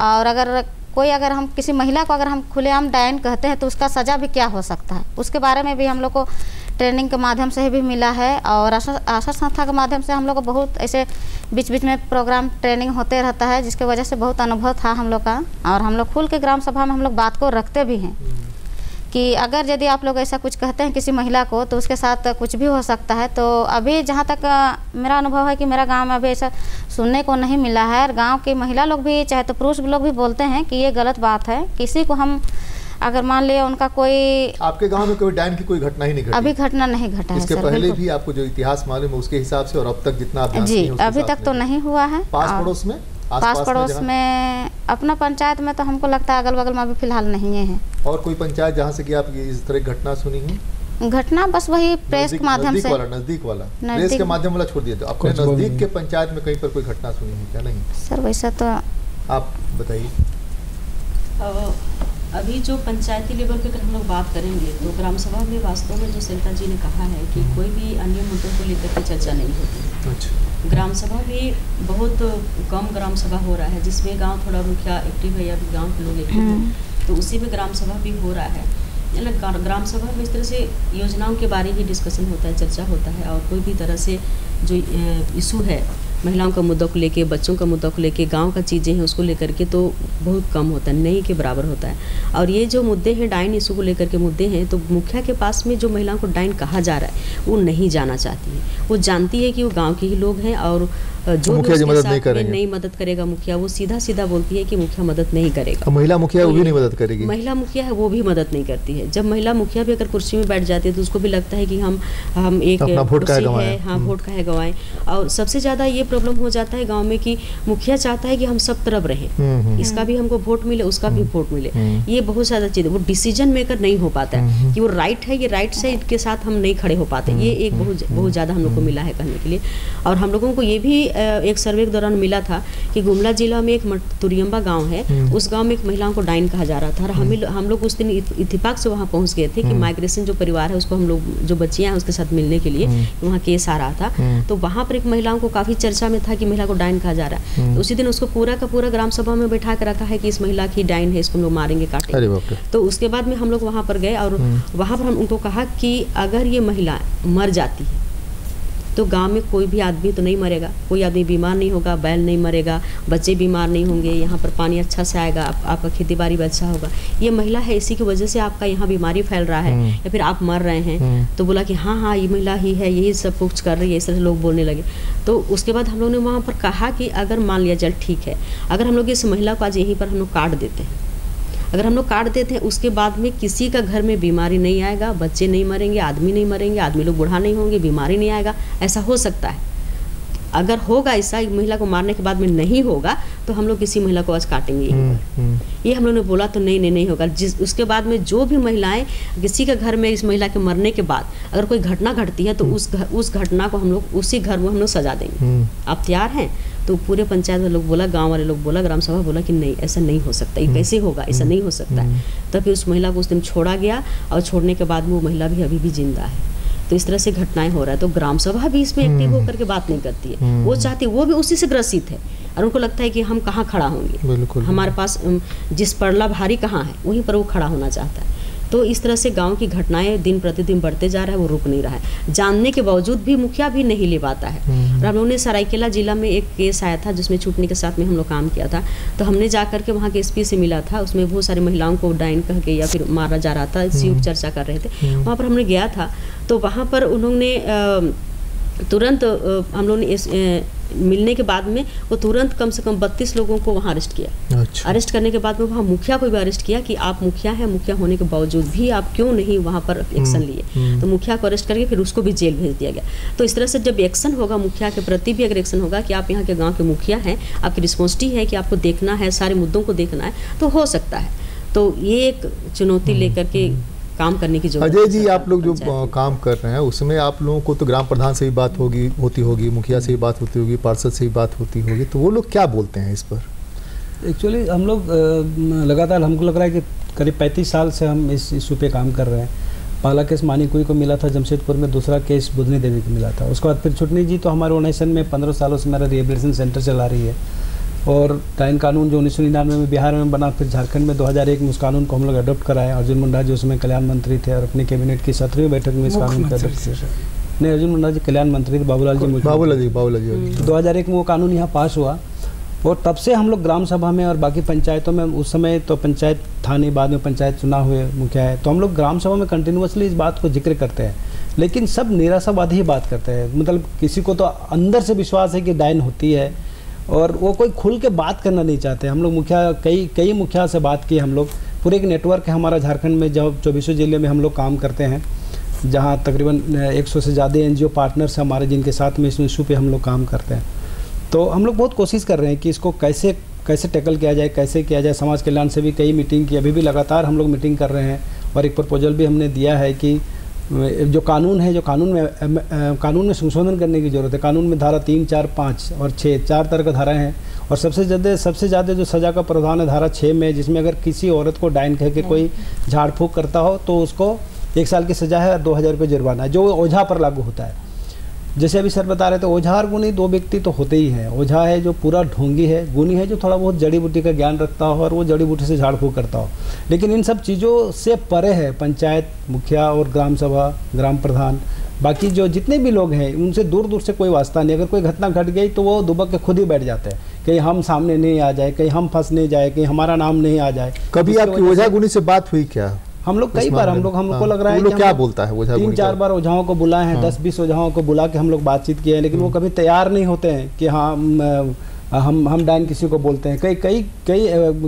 और अगर हम किसी महिला को अगर हम खुलेआम डायन कहते हैं तो उसका सज़ा भी क्या हो सकता है, उसके बारे में भी हम लोग को ट्रेनिंग के माध्यम से भी मिला है। और आशा संस्था के माध्यम से हम लोग को बहुत ऐसे बीच बीच में प्रोग्राम ट्रेनिंग होते रहता है, जिसके वजह से बहुत अनुभव था हम लोग का। और हम लोग खुल के ग्राम सभा में हम लोग बात को रखते भी हैं कि अगर यदि आप लोग ऐसा कुछ कहते हैं किसी महिला को तो उसके साथ कुछ भी हो सकता है। तो अभी जहाँ तक मेरा अनुभव है कि मेरा गांव में अभी ऐसा सुनने को नहीं मिला है, और गांव की महिला लोग भी चाहे तो पुरुष लोग भी बोलते हैं कि ये गलत बात है। किसी को हम अगर मान लिया उनका कोई, आपके गांव में कोई डायन की कोई घटना ही नहीं घटी? अभी घटना नहीं घटा है। इसके पहले भी आपको जो इतिहास मालूम है उसके हिसाब से, और अब तक जितना आप जानती हैं, अभी तक तो नहीं हुआ है। पास पड़ोस में अपना पंचायत में तो हमको लगता है अगल बगल में अभी फिलहाल नहीं है। और कोई पंचायत जहाँ से कि आप इस तरह की घटना सुनी है? घटना बस वही प्रेस के माध्यम से, नजदीक वाला प्रेस के माध्यम वाला छोड़ दिया। तो अपने नजदीक के पंचायत में कहीं पर कोई घटना सुनी है क्या? नहीं सर, वैसा तो आप बताइए। अभी जो पंचायती लेवल पे अगर हम लोग बात करेंगे तो ग्राम सभा में वास्तव में जो सरिता जी ने कहा है कि कोई भी अन्य मुद्दों को लेकर के चर्चा नहीं होती। अच्छा। ग्राम सभा भी बहुत कम ग्राम सभा हो रहा है जिसमें गांव थोड़ा मुखिया एक्टिव है या फिर गांव के लोग एक्टिव हैं, तो उसी में ग्राम सभा भी हो रहा है। ग्राम सभा में इस तरह से योजनाओं के बारे ही डिस्कशन होता है, चर्चा होता है, और कोई भी तरह से जो इशू है महिलाओं का मुद्दा को लेके, बच्चों का मुद्दा को लेके, गांव का चीज़ें हैं उसको लेकर के तो बहुत कम होता है, नहीं के बराबर होता है। और ये जो मुद्दे हैं डाइन इशू को लेकर के मुद्दे हैं, तो मुखिया के पास में जो महिलाओं को डाइन कहा जा रहा है वो नहीं जाना चाहती है। वो जानती है कि वो गांव के ही लोग हैं और जो भी उसके साथ में नहीं मदद करेगा मुखिया, वो सीधा सीधा बोलती है कि मुखिया मदद नहीं करेगा। महिला मुखिया वो भी नहीं मदद करेगी, महिला मुखिया है वो भी मदद नहीं करती है। जब महिला मुखिया भी अगर कुर्सी में बैठ जाती है तो उसको भी लगता है कि हम एक वोट है, हाँ वोट का है गंवाएं। और सबसे ज़्यादा ये प्रॉब्लम हो जाता है गांव में कि मुखिया चाहता है कि हम सब तरफ रहें, इसका भी हमको वोट मिले, उसका भी वोट मिले। ये बहुत ज़्यादा चीज़, वो डिसीजन मेकर नहीं हो पाता है कि वो राइट है, ये राइट से इनके साथ हम नहीं खड़े हो पाते। ये एक बहुत ज़्यादा हम लोग को मिला है कहने के लिए। और हम लोगों को ये भी एक सर्वे के दौरान मिला था कि गुमला जिला में एक तुरियम्बा गांव है, उस गांव में एक महिलाओं को डाइन कहा जा रहा था। और हम लोग उस दिन इत्तेफाक से वहाँ पहुँच गए थे कि माइग्रेशन जो परिवार है उसको हम लोग जो बच्चियाँ हैं उसके साथ मिलने के लिए वहाँ केस आ रहा था। तो वहाँ पर एक महिलाओं को काफ़ी चर्चा में था कि महिला को डाइन कहा जा रहा है। तो उसी दिन उसको पूरा का पूरा ग्राम सभा में बैठा कर रखा है कि इस महिला की डाइन है, इसको हम लोग मारेंगे, काटेंगे। तो उसके बाद में हम लोग वहाँ पर गए और वहाँ पर हम उनको कहा कि अगर ये महिला मर जाती है तो गांव में कोई भी आदमी तो नहीं मरेगा, कोई आदमी बीमार नहीं होगा, बैल नहीं मरेगा, बच्चे बीमार नहीं होंगे, यहाँ पर पानी अच्छा से आएगा, आपका खेती बाड़ी भी अच्छा होगा। ये महिला है, इसी की वजह से आपका यहाँ बीमारी फैल रहा है या फिर आप मर रहे हैं। तो बोला कि हाँ ये महिला ही है, यही सब कुछ कर रही है, इस तरह लोग बोलने लगे। तो उसके बाद हम लोग ने वहाँ पर कहा कि अगर मान लिया चल ठीक है, अगर हम लोग इस महिला को आज यहीं पर हम लोग काट देते हैं, अगर हम लोग काट देते हैं उसके बाद में किसी का घर में बीमारी नहीं आएगा, बच्चे नहीं मरेंगे, आदमी नहीं मरेंगे, आदमी लोग बूढ़ा नहीं होंगे, बीमारी नहीं आएगा, ऐसा हो सकता है। अगर होगा ऐसा, महिला को मारने के बाद में नहीं होगा तो हम लोग किसी महिला को आज काटेंगे ये हम लोग ने बोला। तो नहीं होगा। उसके बाद में जो भी महिलाएं किसी के घर में इस महिला के मरने के बाद अगर कोई घटना घटती है तो उस घटना को हम लोग उसी घर में हम लोग सजा देंगे। आप तैयार हैं? तो पूरे पंचायत में लोग बोला, गांव वाले लोग बोला, ग्राम सभा बोला कि नहीं ऐसा नहीं हो सकता, ये कैसे होगा, ऐसा नहीं हो सकता है। तब फिर उस महिला को उस दिन छोड़ा गया और छोड़ने के बाद में वो महिला भी अभी भी जिंदा है। तो इस तरह से घटनाएं हो रहा है। तो ग्राम सभा भी इसमें एक्टिव होकर के बात नहीं करती है। वो चाहती है, वो भी उसी से ग्रसित है और उनको लगता है कि हम कहाँ खड़ा होंगे, हमारे पास जिस परला भारी कहाँ है वहीं पर वो खड़ा होना चाहता है। तो इस तरह से गांव की घटनाएं दिन प्रतिदिन बढ़ते जा रहा है, वो रुक नहीं रहा है। जानने के बावजूद भी मुखिया भी नहीं ले पाता है। और हम लोगों ने सरायकेला जिला में एक केस आया था जिसमें छूटने के साथ में हम लोग काम किया था। तो हमने जा करके वहाँ के एसपी से मिला था, उसमें बहुत सारी महिलाओं को डाइन कह के या फिर मारा जा रहा था, इसी चर्चा कर रहे थे। वहाँ पर हमने गया था तो वहाँ पर उन्होंने तुरंत हम लोगों ने मिलने के बाद में वो तुरंत कम से कम 32 लोगों को वहाँ अरेस्ट किया। अच्छा। अरेस्ट करने के बाद में वहाँ मुखिया को भी अरेस्ट किया कि आप मुखिया हैं, मुखिया होने के बावजूद भी आप क्यों नहीं वहाँ पर एक्शन लिए। तो मुखिया को अरेस्ट करके फिर उसको भी जेल भेज दिया गया। तो इस तरह से जब एक्शन होगा, मुखिया के प्रति भी अगर एक्शन होगा कि आप यहाँ के गाँव के मुखिया हैं, आपकी रिस्पॉन्सिबिलिटी है कि आपको देखना है, सारे मुद्दों को देखना है, तो हो सकता है। तो ये एक चुनौती लेकर के काम करने की जरूरत है। अजय जी, आप लोग जो काम कर रहे हैं उसमें आप लोगों को तो ग्राम प्रधान से भी बात होती होगी, मुखिया से भी बात होती होगी, पार्षद से भी बात होती होगी, तो वो लोग क्या बोलते हैं इस पर? एक्चुअली हम लोग लगातार, हमको लग रहा है कि करीब 35 साल से हम इस इशू पे काम कर रहे हैं। पहला केस मानिकुई को मिला था जमशेदपुर में, दूसरा केस बुधनी देवी को मिला था। उसके बाद फिर छुटनी जी तो हमारे ऑर्गेनाइजेशन में 15 सालों से मेरा रिहेबिलिटेशन सेंटर चला रही है। और डाइन कानून जो 1999 में बिहार में बना, फिर झारखंड में 2001 में उस कानून को हम लोग अडॉप्ट कराए। अर्जुन मुंडा जी उसमें कल्याण मंत्री थे और अपने कैबिनेट की 17वीं बैठक में इस कानून का अडॉप्ट किया। नहीं, अर्जुन मुंडा जी कल्याण मंत्री थे, बाबूलाल जी 2001 में वो कानून यहाँ पास हुआ। और तब से हम लोग ग्राम सभा में और बाकी पंचायतों में, उस समय तो पंचायत थाने, बाद में पंचायत चुनाव हुए, मुखिया है, तो हम लोग ग्राम सभा में कंटिन्यूसली इस बात को जिक्र करते हैं। लेकिन सब निराशावादी ही बात करते हैं। मतलब किसी को तो अंदर से विश्वास है कि डाइन होती है और वो कोई खुल के बात करना नहीं चाहते। हम लोग मुखिया कई मुखिया से बात की, हम लोग पूरे एक नेटवर्क है हमारा झारखंड में, जब 24 जिले में हम लोग काम करते हैं, जहाँ तकरीबन 100 से ज़्यादा NGO पार्टनर्स हमारे, जिनके साथ में इस इशू पे हम लोग काम करते हैं। तो हम लोग बहुत कोशिश कर रहे हैं कि इसको कैसे टैकल किया जाए, कैसे किया जाए। समाज कल्याण से भी कई मीटिंग की, अभी भी लगातार हम लोग मीटिंग कर रहे हैं और एक प्रपोजल भी हमने दिया है कि जो कानून है, जो कानून में संशोधन करने की ज़रूरत है। कानून में धारा 3, 4, 5 और 6 4 तरह का धाराएं हैं, और सबसे ज़्यादा जो सज़ा का प्रावधान है धारा 6 में, जिसमें अगर किसी औरत को डायन कह के कोई झाड़ फूँक करता हो तो उसको 1 साल की सज़ा है और 2000 रुपये जुर्माना है, जो ओझा पर लागू होता है। जैसे अभी सर बता रहे थे, ओझा और गुनी 2 व्यक्ति तो होते ही हैं। ओझा है जो पूरा ढोंगी है, गुनी है जो थोड़ा बहुत जड़ी बूटी का ज्ञान रखता हो और वो जड़ी बूटी से झाड़ फूँक करता हो। लेकिन इन सब चीज़ों से परे है पंचायत मुखिया और ग्राम सभा, ग्राम प्रधान, बाकी जो जितने भी लोग हैं उनसे दूर दूर से कोई वास्ता नहीं। अगर कोई घटना घट गई तो वो दुबक के खुद ही बैठ जाते हैं, कहीं हम सामने नहीं आ जाए, कहीं हम फंस नहीं जाए, कहीं हमारा नाम नहीं आ जाए। कभी आपकी ओझा गुनी से बात हुई क्या? हम लोग कई बार हमको लग रहा है कि क्या बोलता है ओझा 3-4 बार ओझाओं को बुलाए हैं, 10-20 ओझाओं को बुला के हम लोग बातचीत किए हैं, लेकिन वो कभी तैयार नहीं होते हैं कि हाँ हम डायन किसी को बोलते हैं। कई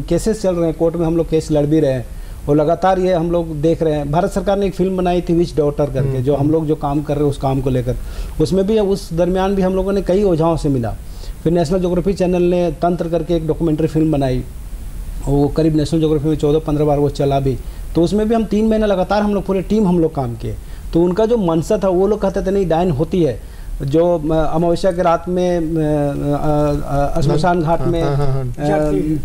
केसेस चल रहे हैं कोर्ट में, हम लोग केस लड़ भी रहे हैं और लगातार ये हम लोग देख रहे हैं। भारत सरकार ने एक फिल्म बनाई थी विच डॉटर करके, जो हम लोग जो काम कर रहे हैं उस काम को लेकर, उसमें भी उस दरमियान भी हम लोगों ने कई ओझाओं से मिला। फिर नेशनल ज्योग्राफी चैनल ने तंत्र करके एक डॉक्यूमेंट्री फिल्म बनाई, वो करीब नेशनल ज्योग्राफी में 14-15 बार वो चला भी, तो उसमें भी हम 3 महीने लगातार हम लोग पूरे टीम हम लोग काम किए। तो उनका जो मनसा था, वो लोग कहते थे नहीं डायन होती है, जो अमावस्या के रात में श्मशान घाट में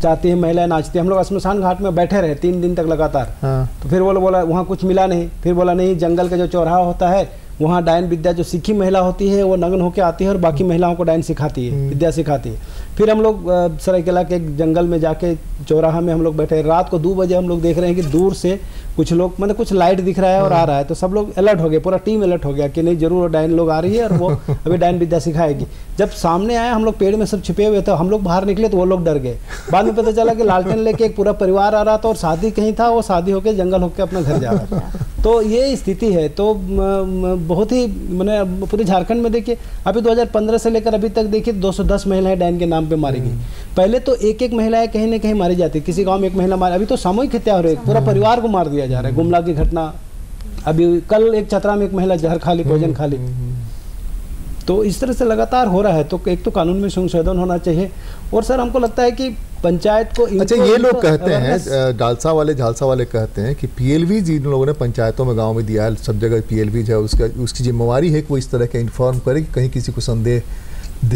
जाती है महिलाएं, नाचती है। हम लोग श्मशान घाट में बैठे रहे 3 दिन तक लगातार। तो फिर वो लोग बोला वहाँ कुछ मिला नहीं, फिर बोला नहीं जंगल का जो चौराहा होता है वहाँ डायन विद्या, जो सीखी महिला होती है वो नग्न होकर आती है और बाकी महिलाओं को डायन सिखाती है, विद्या सिखाती है। फिर हम लोग सरायकेला के एक जंगल में जाके चौराहा में हम लोग बैठे, रात को 2 बजे हम लोग देख रहे हैं कि दूर से कुछ लोग, मतलब कुछ लाइट दिख रहा है और आ रहा है, तो सब लोग अलर्ट हो गए, पूरा टीम अलर्ट हो गया कि नहीं जरूर डायन लोग आ रही है और वो अभी डायन विद्या सिखाएगी। जब सामने आया, हम लोग पेड़ में सब छिपे हुए थे, हम लोग बाहर निकले तो वो लोग डर गए। बाद में पता चला कि लालटेन लेके एक पूरा परिवार आ रहा था और शादी कहीं था, वो शादी होके जंगल होके अपना घर जा रहा था। तो ये स्थिति है। तो बहुत ही मैंने पूरे झारखंड में देखिए, अभी 2015 से लेकर अभी तक देखिए 210 महिलाएं डायन के नाम पे मारी गई। पहले तो एक महिलाएं कहीं ना कहीं मारी जाती, किसी गांव में एक महिला मारी, अभी तो सामूहिक हत्या हो रही है, पूरा परिवार को मार दिया जा रहा है। गुमला की घटना, अभी कल एक छतरा में एक महिला जहर खा ली, भोजन खा ली। तो इस तरह से लगातार हो रहा है। तो एक तो कानून में संशोधन होना चाहिए, और सर हमको लगता है कि पंचायत को, अच्छा ये लोग कहते हैं, झालसा वाले कहते हैं कि पीएलवी जिन लोगों ने पंचायतों में गांव में दिया है, सब जगह पीएलवी जो है उसकी जिम्मेवारी है कि वो इस तरह के इन्फॉर्म करे कि कहीं किसी को संदेह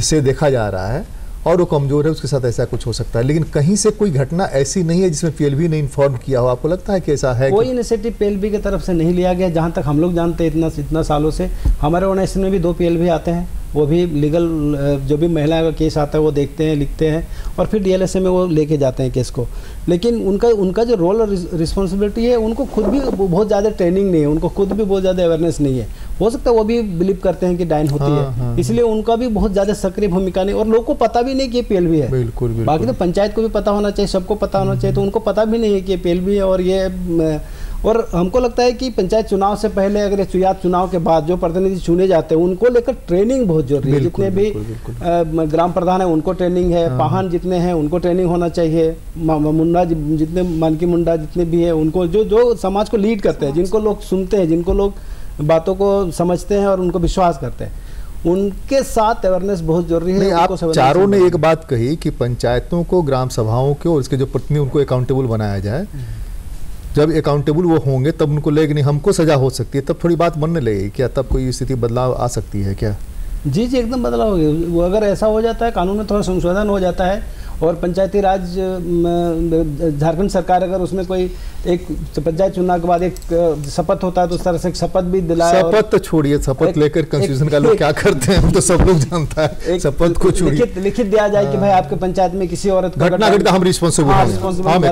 से देखा जा रहा है और वो कमजोर है, उसके साथ ऐसा कुछ हो सकता है। लेकिन कहीं से कोई घटना ऐसी नहीं है जिसमें पीएलवी ने इन्फॉर्म किया हो। आपको लगता है कि ऐसा है? कोई इनिशिएटिव पीएलवी की तरफ से नहीं लिया गया, जहाँ तक हम लोग जानते हैं इतना सालों से। हमारे ऑर्गेनाइजेशन में भी 2 पीएलवी आते हैं, वो भी लीगल जो भी महिला का केस आता है वो देखते हैं, लिखते हैं और फिर डीएलएसए में वो लेके जाते हैं केस को। लेकिन उनका जो रोल और रिस्पॉन्सिबिलिटी है, उनको खुद भी बहुत ज़्यादा ट्रेनिंग नहीं है, उनको खुद भी बहुत ज़्यादा अवेयरनेस नहीं है। हो सकता है वो भी बिलीव करते हैं कि डायन होती है, इसलिए उनका भी बहुत ज़्यादा सक्रिय भूमिका नहीं, और लोगों को पता भी नहीं कि ये पीएलवी है। बिल्कुल। बाकी तो पंचायत को भी पता होना चाहिए, सबको पता होना चाहिए, तो उनको पता भी नहीं है कि ये पीएलवी है। और ये और हमको लगता है कि पंचायत चुनाव से पहले, अगर चुनाव के बाद जो प्रतिनिधि चुने जाते हैं उनको लेकर ट्रेनिंग बहुत जरूरी है। जितने भी ग्राम प्रधान है उनको ट्रेनिंग है, पाहन जितने हैं उनको ट्रेनिंग होना चाहिए, मुंडा जितने मानकी मुंडा जितने भी है उनको, जो समाज को लीड करते हैं, जिनको लोग सुनते हैं, जिनको लोग बातों को समझते हैं और उनको विश्वास करते हैं, उनके साथ अवेयरनेस बहुत जरूरी है। आप चारों ने एक बात कही कि पंचायतों को, ग्राम सभाओं को और इसके जो प्रतिनिधि उनको अकाउंटेबल बनाया जाए। जब अकाउंटेबल वो होंगे तब उनको लगेगा नहीं हमको सजा हो सकती है, तब थोड़ी बात बनने लगेगी क्या? तब कोई स्थिति बदलाव आ सकती है क्या? जी एकदम बदलाव होगी। वो अगर ऐसा हो जाता है, कानून में थोड़ा संशोधन हो जाता है और पंचायती राज झारखंड सरकार अगर उसमें कोई एक पंचायत चुनाव के बाद एक शपथ होता है तो उस तरह से एक शपथ भी दिलाए। शपथ तो छोड़िए, शपथ लेकर कॉन्स्टिट्यूशन का लोग क्या करते हैं तो सब लोग जानता है। शपथ को छोड़िए, लिखित दिया जाए कि भाई आपके पंचायत में किसी औरत घटना घटना हम रिस्पॉन्सिबल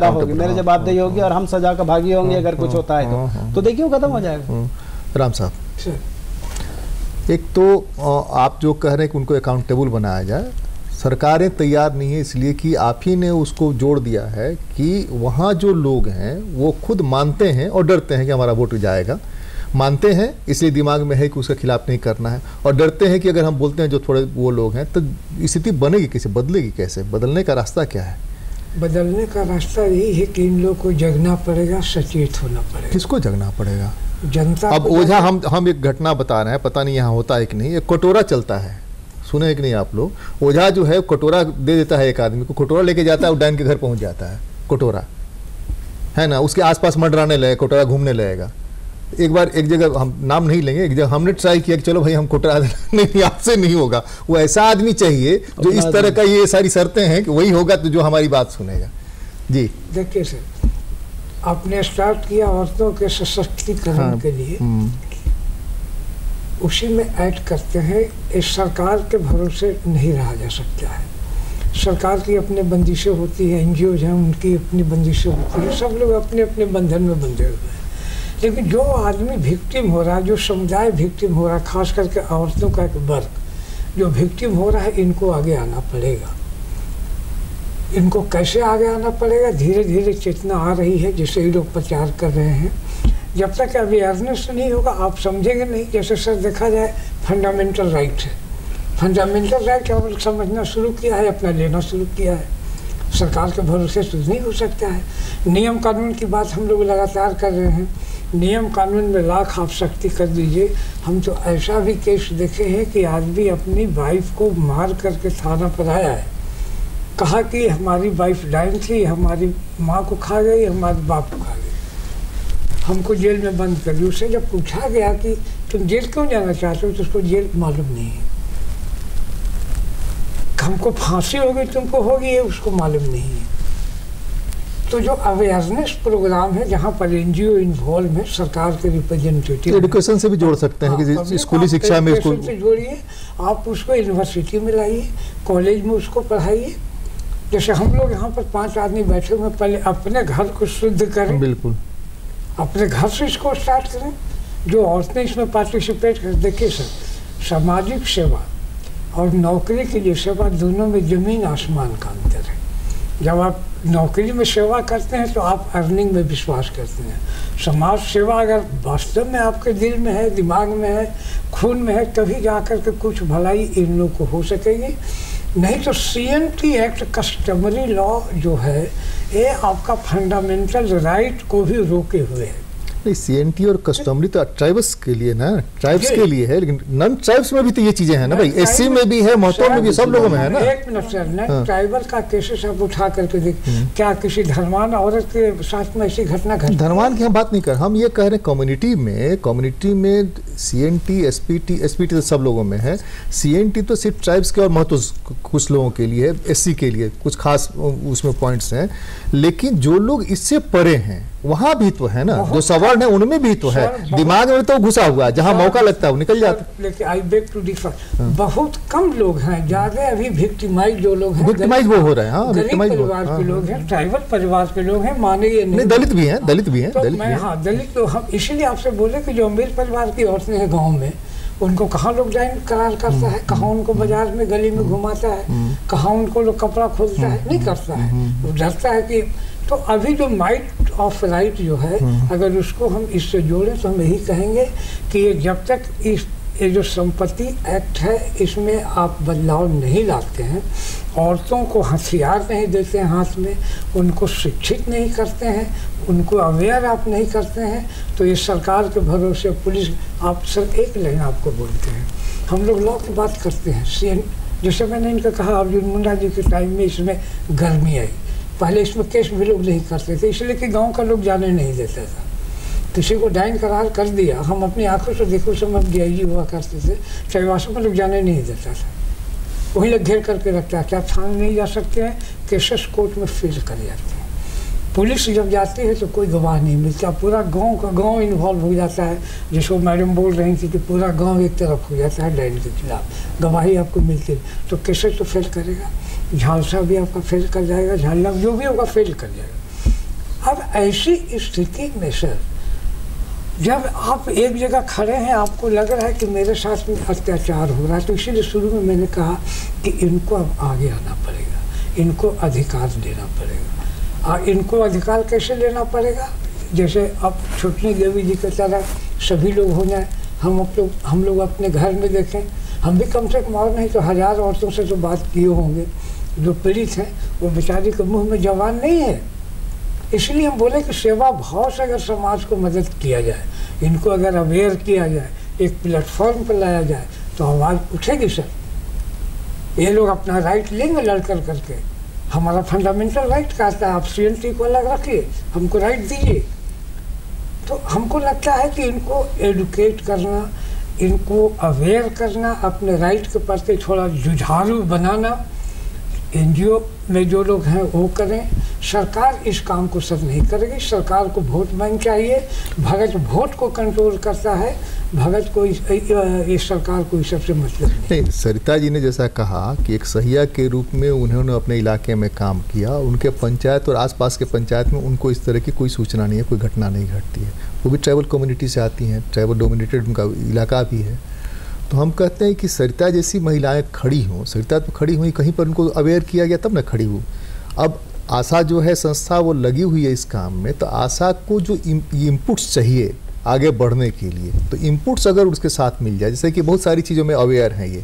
होगी, मेरे जवाबदेही होगी और हम सजा का भागी होंगे अगर कुछ होता है तो देखिए खत्म हो जाएगा। राम साहब, एक तो आप जो कह रहे हैं कि उनको अकाउंटेबल बनाया जाए, सरकारें तैयार नहीं है इसलिए कि आप ही ने उसको जोड़ दिया है कि वहाँ जो लोग हैं वो खुद मानते हैं और डरते हैं कि हमारा वोट जाएगा, मानते हैं इसलिए दिमाग में है कि उसके खिलाफ नहीं करना है, और डरते हैं कि अगर हम बोलते हैं जो थोड़े वो लोग हैं तो स्थिति बनेगी कैसे, बदलेगी कैसे? बदलने का रास्ता क्या है? बदलने का रास्ता यही है कि इन लोग को जगना पड़ेगा, सचेत होना पड़ेगा। किसको जगना पड़ेगा? जनता। अब ओझा हम एक घटना बता रहे हैं, पता नहीं यहाँ होता है कि नहीं, एक कटोरा चलता है, सुने कि नहीं आप लोग? ओझा जो है कटोरा दे देता है एक आदमी को, कटोरा लेके जाता है और डायन के घर पहुंच जाता है, कटोरा है ना, उसके आसपास मंडराने लगेगा, कटोरा घूमने लगेगा। एक बार एक जगह, हम नाम नहीं लेंगे, एक जगह हमने ट्राई किया कि चलो भाई हमको करा देना, नहीं आपसे नहीं होगा। वो ऐसा आदमी चाहिए जो इस तरह का ये सारी शर्तें हैं कि वही होगा तो जो हमारी बात सुनेगा। जी देखिए सर, आपने स्टार्ट किया औरतों के सशक्तिकरण के लिए, उसी में ऐड करते हैं इस सरकार के भरोसे नहीं रहा जा सकता है। सरकार की अपने बंदिशें होती हैं, एनजीओ हैं उनकी अपनी बंदिशें होती हैं, सब लोग अपने अपने बंधन में बंधे हुए हैं। लेकिन जो आदमी विक्टिम हो रहा है, जो समुदाय विक्टिम हो रहा है, खास करके औरतों का एक वर्ग जो विक्टिम हो रहा है, इनको आगे आना पड़ेगा। इनको कैसे आगे आना पड़ेगा? धीरे धीरे चेतना आ रही है, जिसे ये लोग प्रचार कर रहे हैं। जब तक अवेयरनेस नहीं होगा आप समझेंगे नहीं। जैसे सर देखा जाए फंडामेंटल राइट है, फंडामेंटल राइट हम लोग समझना शुरू किया है, अपना लेना शुरू किया है। सरकार के भरोसे तो नहीं हो सकता है। नियम कानून की बात हम लोग लगातार कर रहे हैं। नियम कानून में लाख आप सख्ती कर दीजिए। हम तो ऐसा भी केस देखे हैं कि आदमी अपनी वाइफ को मार करके थाना पर आया है, कहा कि हमारी वाइफ डाइन थी, हमारी माँ को खा गई, हमारे बाप को खा गई, हमको जेल में बंद कर दी। उससे जब पूछा गया कि तुम जेल क्यों जाना चाहते हो, तो उसको जेल मालूम नहीं है। हमको फांसी होगी, तुमको होगी, ये उसको मालूम नहीं है। तो जो अवेयरनेस प्रोग्राम है जहाँ पर एनजीओ इन्वॉल्व है, सरकार के रिप्रेजेंटेटिव, एजुकेशन से भी जोड़ सकते हैं कि स्कूली शिक्षा में उसको जोड़िए, आप उसको यूनिवर्सिटी में लाइए, कॉलेज में उसको पढ़ाइए। जैसे हम लोग यहाँ पर 5 आदमी बैठे हुए, पहले अपने घर को शुद्ध करें, बिल्कुल अपने घर से इसको स्टार्ट करें। जो औरतें इसमें पार्टिसिपेट कर, देखिए सर, सामाजिक सेवा और नौकरी के लिए सेवा, दोनों में ज़मीन आसमान का अंतर है। जब आप नौकरी में सेवा करते हैं तो आप अर्निंग में विश्वास करते हैं। समाज सेवा अगर वास्तव में आपके दिल में है, दिमाग में है, खून में है, तभी जाकर के कुछ भलाई इन लोग को हो सकेगी। नहीं तो CNT एक्ट, कस्टमरी लॉ जो है, ये आपका फंडामेंटल राइट को भी रोके हुए है। नहीं, CNT और कस्टमरी तो ट्राइब्स के लिए ना, ट्राइब्स के लिए है, लेकिन नॉन ट्राइब्स में भी तो ये चीजें हैं ना भाई। SC में भी है, महतो में भी, सब लोगों में है ना। एक मिनट सर, ना ट्राइबल का केसेस आप उठा करके देख, क्या किसी धर्मान औरत के साथ में ऐसी घटना घटी? धर्मान की हम बात नहीं कर, हम ये कह रहे हैं कम्युनिटी में CNT, SPT तो सब लोगों में है। CNT तो सिर्फ ट्राइब्स के और महतो कुछ लोगों के लिए है, SC के लिए कुछ खास उसमें पॉइंट्स हैं। लेकिन जो लोग इससे परे हैं वहाँ भी तो है ना, जो सवर्ण है उनमें भी तो है। दिमाग में तो घुसा हुआ है, जहाँ मौका लगता है वो निकल जाता है। लेकिन आई बेग टू डिफर, बहुत कम लोग हैं, ज्यादा अभी विक्टिमाइज जो लोग हैं, विक्टिमाइज वो हो रहे हैं। हाँ, विक्टिमाइज परिवार के लोग हैं, ट्राइबल परिवार के लोग हैं, माने ये नहीं, दलित भी हैं, दलित भी हैं, दलित तो हम इसीलिए आपसे बोले कि जो अमीर परिवार की औरतें हैं गाँव में, उनको कहाँ लोग डाइन करार करता है, कहाँ उनको बाजार में गली में घुमाता है, कहाँ उनको लोग कपड़ा खोलता है, नहीं करता है। वो डरता है कि, तो अभी जो माइट ऑफ राइट जो है, अगर उसको हम इससे जोड़ें तो हम यही कहेंगे कि ये जब तक ये जो संपत्ति एक्ट है इसमें आप बदलाव नहीं लाते हैं, औरतों को हथियार नहीं देते हैं हाथ में, उनको शिक्षित नहीं करते हैं, उनको अवेयर आप नहीं करते हैं, तो ये सरकार के भरोसे पुलिस, आप सर एक लाइन आपको बोलते हैं, हम लोग लॉ की बात करते हैं। जैसे मैंने इनका कहा, अर्जुन मुंडा जी के टाइम में इसमें गर्मी आई, पहले इसमें केस भी लोग नहीं करते थे, इसलिए कि गांव का लोग जाने नहीं देता था। किसी को डाइन करार कर दिया, हम अपनी आंखों से देखो, सब हम DIG हुआ करते थे, चाईवासों में लोग जाने नहीं देता था, वही लोग घेर करके रखता है कि आप थाने नहीं जा सकते हैं, केसेस कोर्ट में फिल कर जाते हैं। पुलिस जब जाती है तो कोई गवाह नहीं मिलता, पूरा गांव का गांव इन्वॉल्व हो जाता है। जिसको मैडम बोल रही थी कि पूरा गांव एक तरफ हो जाता है डाइन के खिलाफ, गवाही आपको मिलती है, तो केसेस तो फेल करेगा, झालसा भी आपका फेल कर जाएगा, झाला जो भी होगा फेल कर जाएगा। अब ऐसी स्थिति में सर, जब आप एक जगह खड़े हैं, आपको लग रहा है कि मेरे साथ में अत्याचार हो रहा है, तो इसीलिए शुरू में मैंने कहा कि इनको अब आगे आना पड़ेगा, इनको अधिकार देना पड़ेगा। इनको अधिकार कैसे लेना पड़ेगा? जैसे अब छुटनी देवी जी की तरह सभी लोग हो जाए, हम लोग अपने घर में देखें, हम भी कम से कम और नहीं तो 1000 औरतों से तो बात किए होंगे जो पीड़ित हैं, वो बेचारी के मुंह में जवान नहीं है। इसलिए हम बोले कि सेवा भाव से अगर समाज को मदद किया जाए, इनको अगर अवेयर किया जाए, एक प्लेटफॉर्म पर लाया जाए, तो आवाज़ उठेगी सर। ये लोग अपना राइट लेंगे लड़ करके, हमारा फंडामेंटल राइट कहता है, आप CNT को अलग रखिए, हमको राइट दीजिए। तो हमको लगता है कि इनको एडुकेट करना, इनको अवेयर करना, अपने राइट के प्रति थोड़ा जुझारू बनाना, एनजीओ में जो लोग हैं वो करें। सरकार इस काम को सब नहीं करेगी, सरकार को वोट बैंक चाहिए, भगत वोट को कंट्रोल करता है, भगत को इस सरकार को इस सबसे मतलब नहीं। सरिता जी ने जैसा कहा कि एक सहिया के रूप में उन्होंने अपने इलाके में काम किया, उनके पंचायत और आसपास के पंचायत में उनको इस तरह की कोई सूचना नहीं है, कोई घटना नहीं घटती है। वो भी ट्राइबल कम्युनिटी से आती हैं, ट्राइबल डोमिनेटेड उनका इलाका भी है। तो हम कहते हैं कि सरिता जैसी महिलाएं खड़ी हों, सरिता तो खड़ी हुई, कहीं पर उनको अवेयर किया गया तब ना खड़ी हो। अब आशा जो है संस्था वो लगी हुई है इस काम में, तो आशा को जो इनपुट्स चाहिए आगे बढ़ने के लिए, तो इनपुट्स अगर उसके साथ मिल जाए, जैसे कि बहुत सारी चीज़ों में अवेयर हैं, ये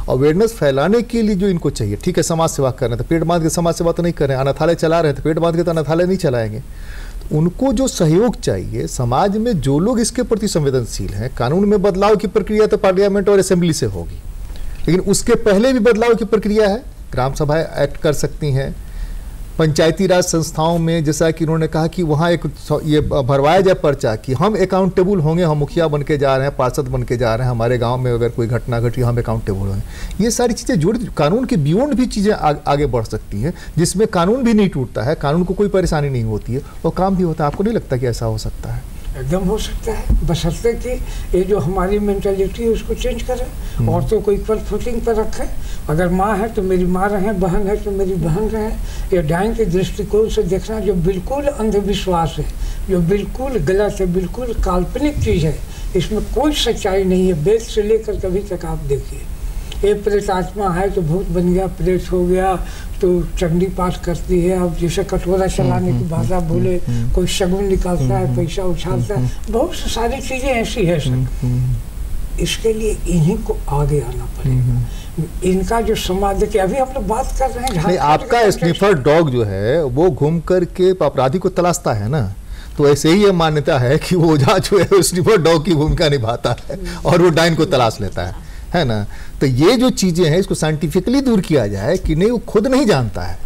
अवेयरनेस फैलाने के लिए जो इनको चाहिए, ठीक है समाज सेवा कर रहे हैं तो पेट बांध के समाज सेवा तो नहीं कर रहे हैं, अनाथालय चला रहे हैं तो पेट बांध के तो अनाथालय नहीं चलाएंगे। तो उनको जो सहयोग चाहिए समाज में, जो लोग इसके प्रति संवेदनशील हैं, कानून में बदलाव की प्रक्रिया तो पार्लियामेंट और असेंबली से होगी, लेकिन उसके पहले भी बदलाव की प्रक्रिया है। ग्राम सभाएं एक्ट कर सकती हैं, पंचायती राज संस्थाओं में जैसा कि उन्होंने कहा कि वहाँ एक ये भरवाया जाए पर्चा कि हम अकाउंटेबल होंगे, हम मुखिया बन के जा रहे हैं, पार्षद बन के जा रहे हैं, हमारे गांव में अगर कोई घटना घटी हम अकाउंटेबल हैं। ये सारी चीज़ें जुड़ी, कानून के बियॉन्ड भी चीज़ें आगे बढ़ सकती हैं, जिसमें कानून भी नहीं टूटता है, कानून को कोई परेशानी नहीं होती है और काम भी होता है। आपको नहीं लगता कि ऐसा हो सकता है? एकदम हो सकता है, बशर्ते कि ये जो हमारी मेंटालिटी है उसको चेंज करें, औरतों को इक्वल फुटिंग पर रखें। अगर माँ है तो मेरी माँ रहे, बहन है तो मेरी बहन रहे। ये डाइन के दृष्टिकोण से देखना जो बिल्कुल अंधविश्वास है, जो बिल्कुल गलत है, बिल्कुल काल्पनिक चीज़ है, इसमें कोई सच्चाई नहीं है। वेद से लेकर कभी तक आप देखिए, ये प्रेत आत्मा है तो भूत बन गया, प्रेत हो गया तो चंडी पाठ करती है। अब जैसे कटोरा चलाने की भाषा बोले, कोई शगुन निकालता है, पैसा उछालता है, बहुत सारी चीज़ें ऐसी है सर। इसके लिए इन्हीं को आगे आना पड़ेगा। इनका जो समाज, देखिए अभी हम लोग बात कर रहे हैं, आपका स्निफर डॉग जो है वो घूम करके अपराधी को तलाशता है ना, तो ऐसे ही ये मान्यता है कि वो ओझा जो है स्निफर डॉग की भूमिका निभाता है और वो डाइन को तलाश लेता है ना। तो ये जो चीजें हैं इसको साइंटिफिकली दूर किया जाए कि नहीं, वो खुद नहीं जानता है।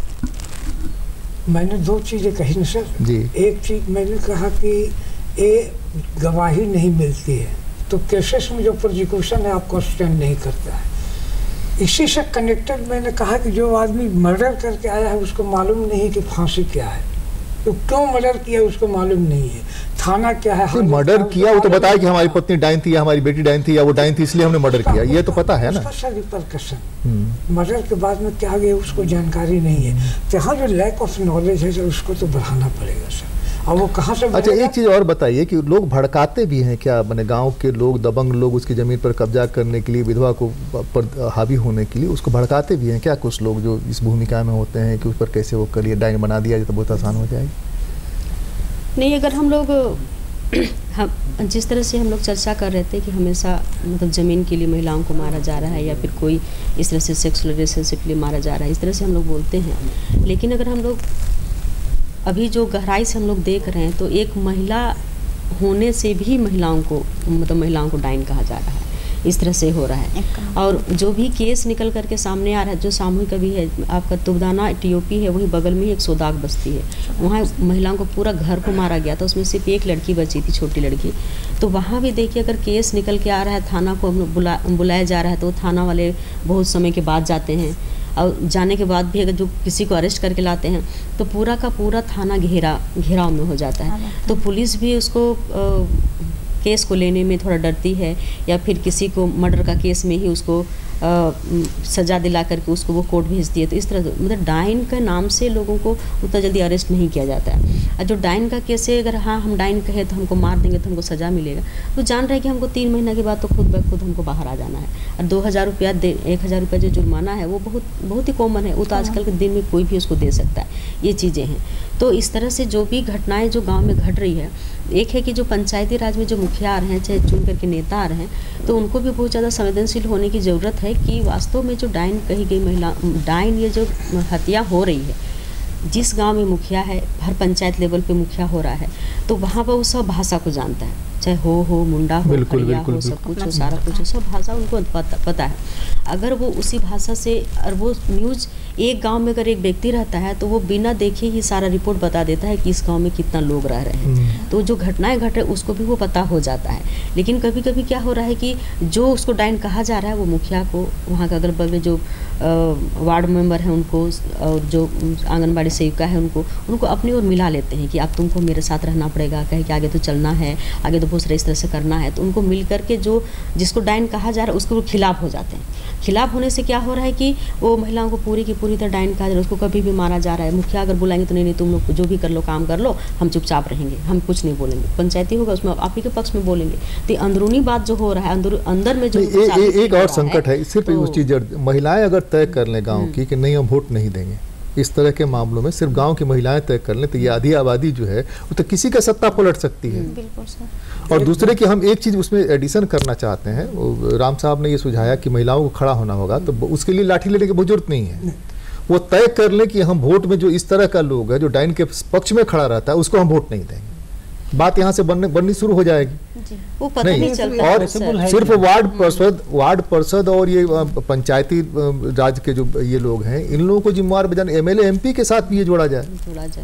मैंने दो चीजें कही ना सर जी। एक चीज मैंने कहा कि ये गवाही नहीं मिलती है तो केसेस में जो प्रोसिक्यूशन है आपको स्टैंड नहीं करता है। इसी से कनेक्टेड मैंने कहा कि जो आदमी मर्डर करके आया है उसको मालूम नहीं कि फांसी क्या है, तो क्यों मर्डर किया उसको मालूम नहीं है, थाना क्या है। मर्डर किया वो तो बताया कि हमारी पत्नी डाइन थी या हमारी बेटी डाइन थी या वो डाइन थी इसलिए हमने मर्डर किया, ये तो पता है ना। मर्डर के बाद में क्या गया उसको जानकारी नहीं है। तो यहाँ जो लैक ऑफ नॉलेज है सर उसको तो बढ़ाना पड़ेगा सर। और वो कहाँ से? अच्छा एक चीज़ और बताइए कि लोग भड़काते भी हैं क्या, मैंने गांव के लोग, दबंग लोग उसकी ज़मीन पर कब्जा करने के लिए, विधवा को पर हावी होने के लिए उसको भड़काते भी हैं क्या कुछ लोग जो इस भूमिका में होते हैं कि उस पर कैसे वो करिए डाइन बना दिया जाए तो बहुत आसान हो जाएगी? नहीं, अगर हम लोग हम जिस तरह से हम लोग चर्चा कर रहे थे कि हमेशा मतलब ज़मीन के लिए महिलाओं को मारा जा रहा है या फिर कोई इस तरह से सेक्सुअल रिलेशनशिप के लिए मारा जा रहा है, इस तरह से हम लोग बोलते हैं। लेकिन अगर हम लोग अभी जो गहराई से हम लोग देख रहे हैं तो एक महिला होने से भी महिलाओं को मतलब महिलाओं को डाइन कहा जा रहा है, इस तरह से हो रहा है। और जो भी केस निकल करके सामने आ रहा है, जो सामूहिक अभी है आपका तुबदाना टीओपी है, वहीं बगल में ही एक सोदाग बस्ती है, वहाँ महिलाओं को पूरा घर को मारा गया था, उसमें सिर्फ एक लड़की बची थी, छोटी लड़की। तो वहाँ भी देखिए अगर केस निकल के आ रहा है, थाना को बुलाया जा रहा है तो थाना वाले बहुत समय के बाद जाते हैं और जाने के बाद भी अगर जो किसी को अरेस्ट करके लाते हैं तो पूरा का पूरा थाना घेराव में हो जाता है। तो पुलिस भी उसको केस को लेने में थोड़ा डरती है या फिर किसी को मर्डर का केस में ही उसको सज़ा दिला करके उसको वो कोर्ट भेजती है। तो इस तरह मतलब डाइन के नाम से लोगों को उतना जल्दी अरेस्ट नहीं किया जाता है। और जो डाइन का केस है, अगर हाँ हम डाइन कहे तो हमको मार देंगे तो हमको सज़ा मिलेगा, तो जान रहे हैं कि हमको 3 महीना के बाद तो खुद ब खुद हमको बाहर आ जाना है। और 2000 रुपया 1000 रुपया जो जुर्माना है वो बहुत ही कॉमन है, वो तो आजकल के दिन में कोई भी उसको दे सकता है। ये चीज़ें हैं। तो इस तरह से जो भी घटनाएँ जो गाँव में घट रही है, एक है कि जो पंचायती राज में जो मुखिया आ रहे हैं, चाहे चुन करके नेता आ रहे हैं, तो उनको भी बहुत ज़्यादा संवेदनशील होने की ज़रूरत है कि वास्तव में जो डाइन कही गई महिला डाइन, ये जो हत्या हो रही है, जिस गांव में मुखिया है, हर पंचायत लेवल पे मुखिया हो रहा है, तो वहाँ पर वो सब भाषा को जानता है, चाहे हो मुंडा हो, खड़िया हो, सब कुछ हो, सारा कुछ हो, सब भाषा उनको पता है। अगर वो उसी भाषा से और वो न्यूज़ एक गांव में अगर एक व्यक्ति रहता है तो वो बिना देखे ही सारा रिपोर्ट बता देता है कि इस गांव में कितना लोग रह रहे हैं। तो जो घटनाएं घट रही उसको भी वो पता हो जाता है। लेकिन कभी कभी क्या हो रहा है कि जो उसको डायन कहा जा रहा है वो मुखिया को, वहाँ का अगल बगल जो वार्ड मेंबर हैं उनको और जो आंगनबाड़ी सेविका है उनको अपनी ओर मिला लेते हैं कि आप तुमको मेरे साथ रहना पड़ेगा, कहे कि आगे तो चलना है, आगे तो बहुत सारे इस तरह से करना है। तो उनको मिल करके जो जिसको डायन कहा जा रहा है उसको वो खिलाफ हो जाते हैं। खिलाफ होने से क्या हो रहा है कि वो महिलाओं को पूरी की पूरी तरह डायन कहा जा रहा है, उसको कभी भी मारा जा रहा है। मुखिया अगर बुलाएंगे तो नहीं तुम लोग जो भी कर लो, काम कर लो, हम चुपचाप रहेंगे, हम कुछ नहीं बोलेंगे। पंचायती होगा उसमें आप ही के पक्ष में बोलेंगे। तो अंदरूनी बात जो हो रहा है, अंदर में जो एक और संकट है, सिर्फ उस चीज महिलाएं अगर तय कर लें गाँव की कि नहीं हम वोट नहीं देंगे, इस तरह के मामलों में सिर्फ गांव की महिलाएं तय कर लें तो ये आधी आबादी जो है वो तो किसी का सत्ता पलट सकती है। बिल्कुल सर। और दूसरे की हम एक चीज उसमें एडिशन करना चाहते हैं, राम साहब ने ये सुझाया कि महिलाओं को खड़ा होना होगा, तो उसके लिए लाठी लेने की जरूरत नहीं है। वो तय कर ले कि हम वोट में जो इस तरह का लोग है जो डायन के पक्ष में खड़ा रहता है उसको हम वोट नहीं देंगे। बात यहाँ से बननी शुरू हो जाएगी। वो पता नहीं चलता। और सिर्फ वार्ड पार्षद और ये पंचायती राज के जो ये लोग हैं, इन लोगों को जिम्मेवार बजाने एमएलए एमपी के साथ भी ये जोड़ा जाए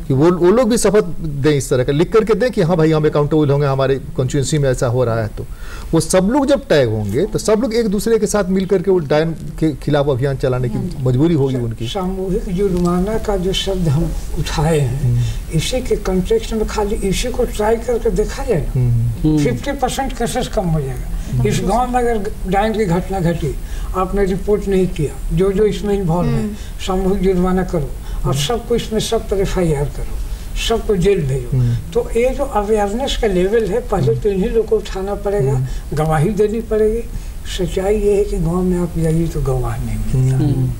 कि वो लोग भी शपथ दें, इस तरह का लिख करके दें कि हाँ भाई हम अकाउंटेबल होंगे, हमारे कॉन्स्टिट्यूंसी में ऐसा हो रहा है। तो वो सब लोग जब तय होंगे तो सब लोग एक दूसरे के साथ मिल करके वो डायन के खिलाफ अभियान चलाने की मजबूरी होगी उनकी। सामूहिक जुर्माना का जो शब्द हम उठाए हैं, इसी के कॉन्टेक्स्ट में खाली इसी को ट्राई करके देखा जाए ना, 50% केसेस कम हो जाएगा। इस गांव में अगर डायन की घटना घटी, आपने रिपोर्ट नहीं किया, जो इसमें इन्वॉल्व है, सामूहिक जुर्माना करो और सबको इसमें सब पर FIR करो, सबको जेल भेजो। तो ये जो अवेयरनेस का लेवल है, पहले तो इन्हीं लोग को उठाना पड़ेगा, गवाही देनी पड़ेगी। सच्चाई ये है कि गांव में आप जाइए तो गवाह नहीं मिलता।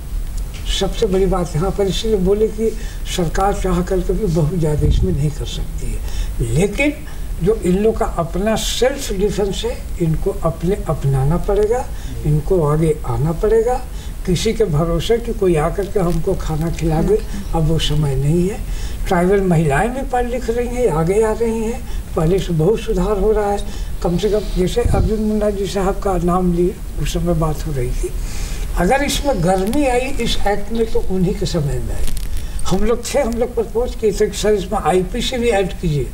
सबसे बड़ी बात यहाँ पर इसलिए बोले कि सरकार चाह करके भी बहुत ज़्यादा इसमें नहीं कर सकती है, लेकिन जो इन लोग का अपना सेल्फ डिफेंस है, इनको अपनाना पड़ेगा, इनको आगे आना पड़ेगा। किसी के भरोसे कि कोई आकर के हमको खाना खिला दे, अब वो समय नहीं है। ट्राइबल महिलाएं भी पढ़ लिख रही हैं, आगे आ रही हैं, पहले से बहुत सुधार हो रहा है। कम से कम जैसे अर्जुन मुंडा जी साहब का नाम लिए, उस समय बात हो रही थी। अगर इसमें गर्मी आई इस एक्ट में तो उन्हीं के समय में आई। हम लोग प्रपोज किए थे कि सर इसमें IPC भी ऐड कीजिए,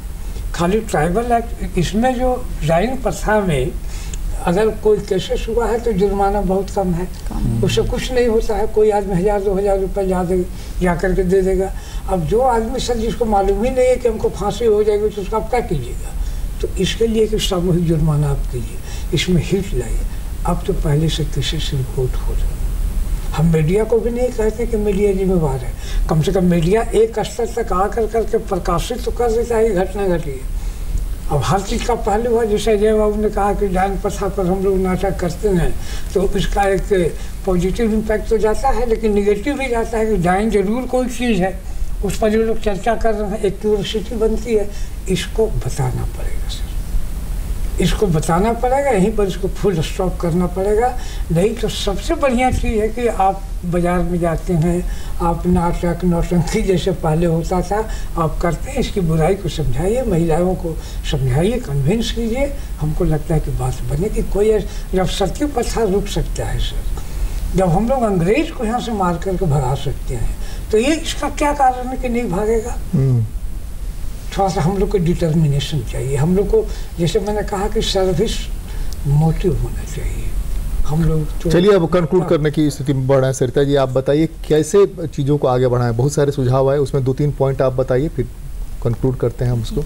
खाली ट्राइबल एक्ट। इसमें जो डायन प्रथा में अगर कोई केसेस हुआ है तो जुर्माना बहुत कम है, उससे कुछ नहीं होता है। कोई आदमी 1000-2000 रुपये जा करके दे देगा। अब जो आदमी सर जिसको मालूम ही नहीं है कि हमको फांसी हो जाएगी तो उसका आप क्या कीजिएगा? तो इसके लिए कि सामूहिक जुर्माना आप कीजिए, इसमें हिट लाइए। अब तो पहले से केसेस रिपोर्ट हो रहा है। हम मीडिया को भी नहीं कहते कि मीडिया जिम्मेवार है, कम से कम मीडिया एक स्तर तक आकर करके प्रकाशित तो कर देता है घटना घटी है। अब हर चीज़ का पहलू है। जैसे जय बाबू ने कहा कि डायन प्रथा पर हम लोग नाटक करते हैं तो इसका एक पॉजिटिव इम्पैक्ट तो जाता है, लेकिन निगेटिव भी जाता है कि डायन जरूर कोई चीज़ है, उस पर जो लोग चर्चा कर रहे हैं, एक क्यूरियोसिटी बनती है। इसको बताना पड़ेगा सर, इसको बताना पड़ेगा, यहीं पर इसको फुल स्टॉप करना पड़ेगा। नहीं तो सबसे बढ़िया चीज़ है कि आप बाज़ार में जाते हैं, आप नाटक नौटंकी जैसे पहले होता था आप करते हैं, इसकी बुराई को समझाइए, महिलाओं को समझाइए, कन्विंस कीजिए। हमको लगता है कि बात बने कि कोई जब सत्य प्रथा रुक सकता है सर, जब हम लोग अंग्रेज को यहाँ से मार करके भगा सकते हैं, तो ये इसका क्या कारण है कि नहीं भागेगा? थोड़ा सा हम लोग को डिटर्मिनेशन चाहिए। हम लोग को जैसे मैंने कहा कि सर्विस मोटिव होना चाहिए। हम लोग तो चलिए अब कंक्लूड करने की स्थिति में बढ़ रहे हैं। सरिता जी आप बताइए कैसे चीज़ों को आगे बढ़ाएं। बहुत सारे सुझाव आए, उसमें 2-3 पॉइंट आप बताइए, फिर कंक्लूड करते हैं हम उसको।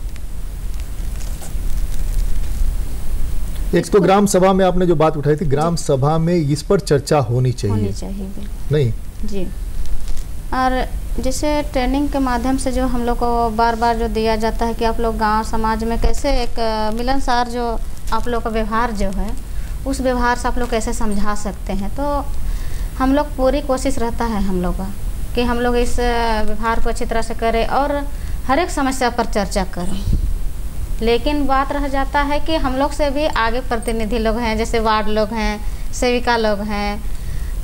एक तो ग्राम सभा में आपने जो बात उठाई थी, ग्राम सभा में इस पर चर्चा होनी चाहिए बिल्कुल नहीं जी। और जैसे ट्रेनिंग के माध्यम से जो हम लोग को बार बार जो दिया जाता है कि आप लोग गांव समाज में कैसे एक मिलनसार जो आप लोग का व्यवहार जो है, उस व्यवहार से आप लोग कैसे समझा सकते हैं, तो हम लोग पूरी कोशिश रहता है हम लोग का कि हम लोग इस व्यवहार को अच्छी तरह से करें और हर एक समस्या पर चर्चा करें। लेकिन बात रह जाता है कि हम लोग से भी आगे प्रतिनिधि लोग हैं, जैसे वार्ड लोग हैं, सेविका लोग हैं,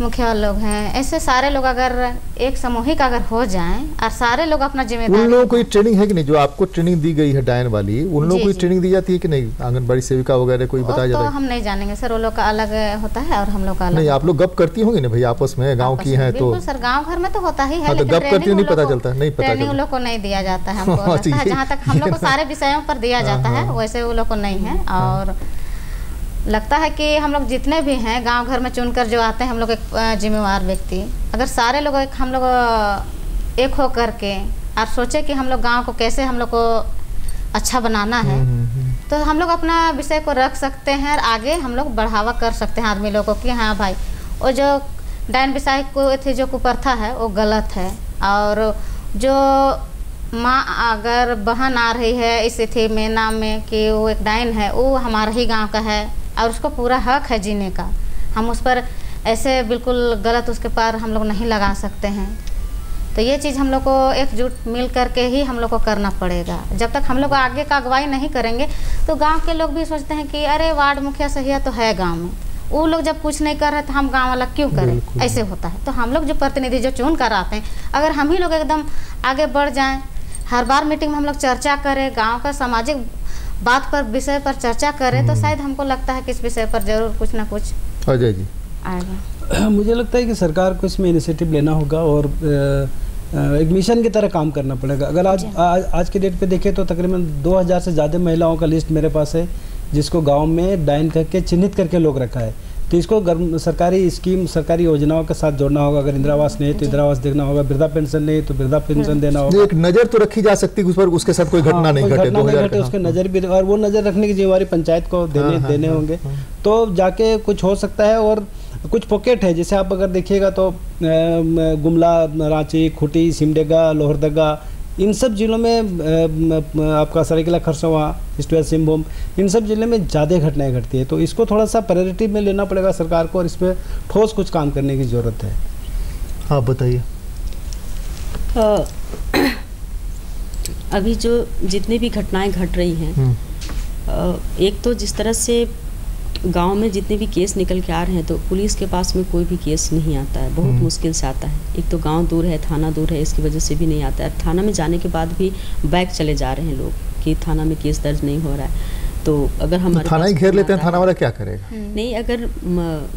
मुखिया लोग हैं, ऐसे सारे लोग अगर एक सामूहिक अगर हो जाएं और सारे लोग अपना जिम्मेदारी। उन लोगों को ट्रेनिंग है कि नहीं, जो आपको ट्रेनिंग दी गई है डायन वाली, उन लोगों को ट्रेनिंग दी जाती है कि नहीं? आंगनबाड़ी सेविका वगैरह कोई बताया जाता है? तो हम नहीं जानेंगे सर, वो लोग का अलग होता है और हम लोग का अलग। नहीं, आप लोग गप करती होंगी ना भाई आपस में, गाँव की है तो? सर गाँव घर में तो होता ही है, लेकिन गप करती नहीं पता चलता, नहीं पता ट्रेनिंग लोग को नहीं दिया जाता है हमको, जहाँ तक हम लोग को सारे विषयों पर दिया जाता है वैसे वो लोग को नहीं है। और लगता है कि हम लोग जितने भी हैं गांव घर में चुनकर जो आते हैं हम लोग एक जिम्मेवार व्यक्ति, अगर सारे लोग हम लोग एक हो करके और सोचे कि हम लोग गांव को कैसे हम लोग को अच्छा बनाना है, तो हम लोग अपना विषय को रख सकते हैं और आगे हम लोग बढ़ावा कर सकते हैं आदमी लोगों को कि हाँ भाई वो जो डायन विषय को थी जो कुप्रथा है वो गलत है। और जो माँ अगर बहन आ रही है इस स्थिति में नाम में कि वो एक डायन है, वो हमारा ही गांव का है और उसको पूरा हक है जीने का, हम उस पर ऐसे बिल्कुल गलत उसके पार हम लोग नहीं लगा सकते हैं। तो ये चीज़ हम लोग को एकजुट मिल करके ही हम लोग को करना पड़ेगा। जब तक हम लोग आगे का अगुवाई नहीं करेंगे तो गांव के लोग भी सोचते हैं कि अरे वार्ड मुखिया सही तो है गांव में, वो लोग जब कुछ नहीं कर रहे तो हम गांव वाला क्यों करें, ऐसे होता है। तो हम लोग जो प्रतिनिधि जो चुन कर आते हैं, अगर हम ही लोग एकदम आगे बढ़ जाएँ, हर बार मीटिंग में हम लोग चर्चा करें, गांव का सामाजिक बात पर विषय पर चर्चा करें, तो शायद हमको लगता है कि इस विषय पर जरूर कुछ ना कुछ अजय जी आएगा। मुझे लगता है कि सरकार को इसमें इनिशिएटिव लेना होगा और एक मिशन की तरह काम करना पड़ेगा। अगर आज के डेट पे देखें तो तकरीबन 2000 से ज़्यादा महिलाओं का लिस्ट मेरे पास है जिसको गांव में डायन करके चिन्हित करके लोग रखा है। तो इसको सरकारी स्कीम, सरकारी योजनाओं के साथ जोड़ना होगा। अगर इंदिरा आवास नहीं तो इंदिरा आवास देखना होगा, वृद्धा पेंशन नहीं तो वृद्धा पेंशन देना होगा। एक नज़र तो रखी जा सकती है उस पर, उसके साथ कोई घटना नहीं घटे, उसके नज़र भी, और वो नज़र रखने की जिम्मेवारी पंचायत को देने होंगे, तो जाके कुछ हो सकता है। और कुछ पॉकेट है, जैसे आप अगर देखिएगा तो गुमला, रांची, खूंटी, सिमडेगा, लोहरदगा, इन सब जिलों में आपका सरायकेला, खरसवां, ईस्ट वेस्ट सिंहभूम, इन सब जिले में ज़्यादा घटनाएं घटती है। तो इसको थोड़ा सा प्रायोरिटी में लेना पड़ेगा सरकार को और इसमें ठोस कुछ काम करने की ज़रूरत है। हाँ बताइए। अभी जो जितनी भी घटनाएं घट रही हैं, एक तो जिस तरह से गांव में जितने भी केस निकल के आ रहे हैं तो पुलिस के पास में कोई भी केस नहीं आता है, बहुत मुश्किल से आता है। एक तो गांव दूर है, थाना दूर है, इसकी वजह से भी नहीं आता है। थाना में जाने के बाद भी बैक चले जा रहे हैं लोग कि थाना में केस दर्ज नहीं हो रहा है। तो अगर हम थाना ही घेर लेते हैं, थाना वाला क्या करेगा? नहीं, अगर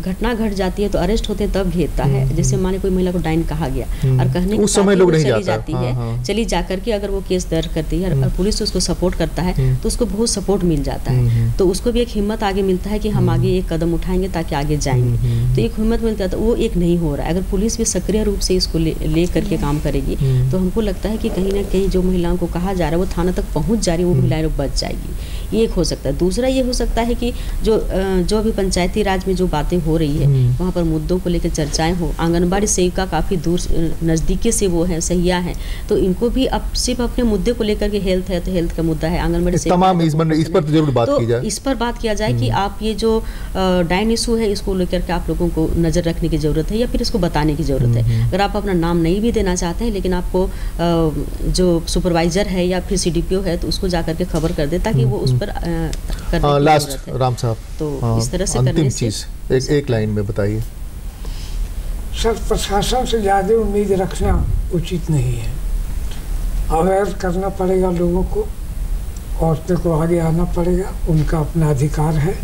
घटना घट जाती है तो अरेस्ट होते हैं तब घेरता है। जैसे माने कोई महिला को डायन कहा गया और कहने उस समय लोग नहीं चली जाती है, चली जाकर के अगर वो केस दर्ज करती है और पुलिस उसको सपोर्ट करता है तो उसको बहुत सपोर्ट मिल जाता है। तो उसको भी एक हिम्मत आगे मिलता है कि हम आगे एक कदम उठाएंगे ताकि आगे जाएंगे, तो एक हिम्मत मिलता है। तो वो एक नहीं हो रहा है। अगर पुलिस भी सक्रिय रूप से इसको ले करके काम करेगी तो हमको लगता है कि कहीं ना कहीं जो महिलाओं को कहा जा रहा है वो थाना तक पहुँच जा रही है, वो महिलाएं लोग बच जाएगी। ये एक हो सकता है। दूसरा ये हो सकता है कि जो भी पंचायती राज में जो बातें हो रही है वहाँ पर मुद्दों को लेकर चर्चाएं हो। आंगनबाड़ी सेविका काफ़ी दूर नज़दीकी से वो है, सहिया है, तो इनको भी अब सिर्फ अपने मुद्दे को लेकर के हेल्थ है तो हेल्थ का मुद्दा है, आंगनबाड़ी तमाम इस पर जरूर बात की जाए, इस पर बात किया जाए कि आप ये जो डायन इशू है इसको लेकर के आप लोगों को नज़र रखने की ज़रूरत है या फिर इसको बताने की ज़रूरत है। अगर आप अपना नाम नहीं भी देना चाहते हैं लेकिन आपको जो सुपरवाइजर है या फिर CDPO है तो उसको जाकर के खबर कर दे ताकि वो उस पर लास्ट राम साहब, तो इस तरह से अंतिम चीज एक लाइन में बताइए। सर, प्रशासन से ज़्यादा उम्मीद रखना उचित नहीं है। अवेयर करना पड़ेगा लोगों को, औरतों को आगे आना पड़ेगा, उनका अपना अधिकार है।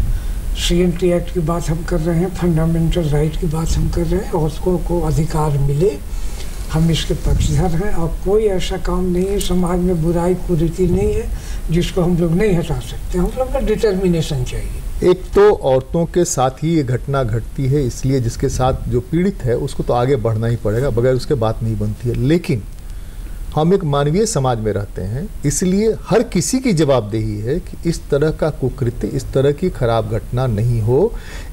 CMT एक्ट की बात हम कर रहे हैं, फंडामेंटल राइट की बात हम कर रहे हैं, औरतों को अधिकार मिले, हम इसके पक्षधर हैं। और कोई ऐसा काम नहीं है, समाज में बुराई कुरीति नहीं है जिसको हम लोग नहीं हटा सकते। हम लोग को डिटर्मिनेशन चाहिए। एक तो औरतों के साथ ही ये घटना घटती है, इसलिए जिसके साथ जो पीड़ित है उसको तो आगे बढ़ना ही पड़ेगा, बगैर उसके बात नहीं बनती है। लेकिन हम एक मानवीय समाज में रहते हैं, इसलिए हर किसी की जवाबदेही है कि इस तरह का कुकृत्य, इस तरह की खराब घटना नहीं हो।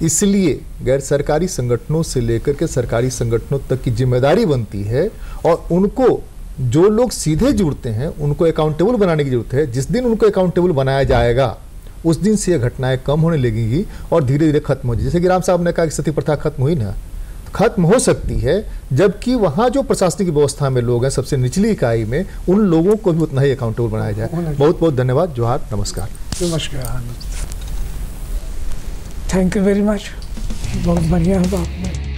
इसलिए गैर सरकारी संगठनों से लेकर के सरकारी संगठनों तक की जिम्मेदारी बनती है और उनको जो लोग सीधे जुड़ते हैं उनको अकाउंटेबल बनाने की जरूरत है। जिस दिन उनको अकाउंटेबल बनाया जाएगा उस दिन से ये घटनाएं कम होने लगेंगी और धीरे धीरे खत्म हो जाएगी। जैसे कि राम साहब ने कहा कि सती प्रथा खत्म हुई ना, खत्म हो सकती है जबकि वहाँ जो प्रशासनिक व्यवस्था में लोग हैं सबसे निचली इकाई में, उन लोगों को भी उतना ही अकाउंटेबल बनाया जाए। बहुत बहुत धन्यवाद, जोहार, नमस्कार। नमस्कार, थैंक यू वेरी मच, बहुत बढ़िया है बात में।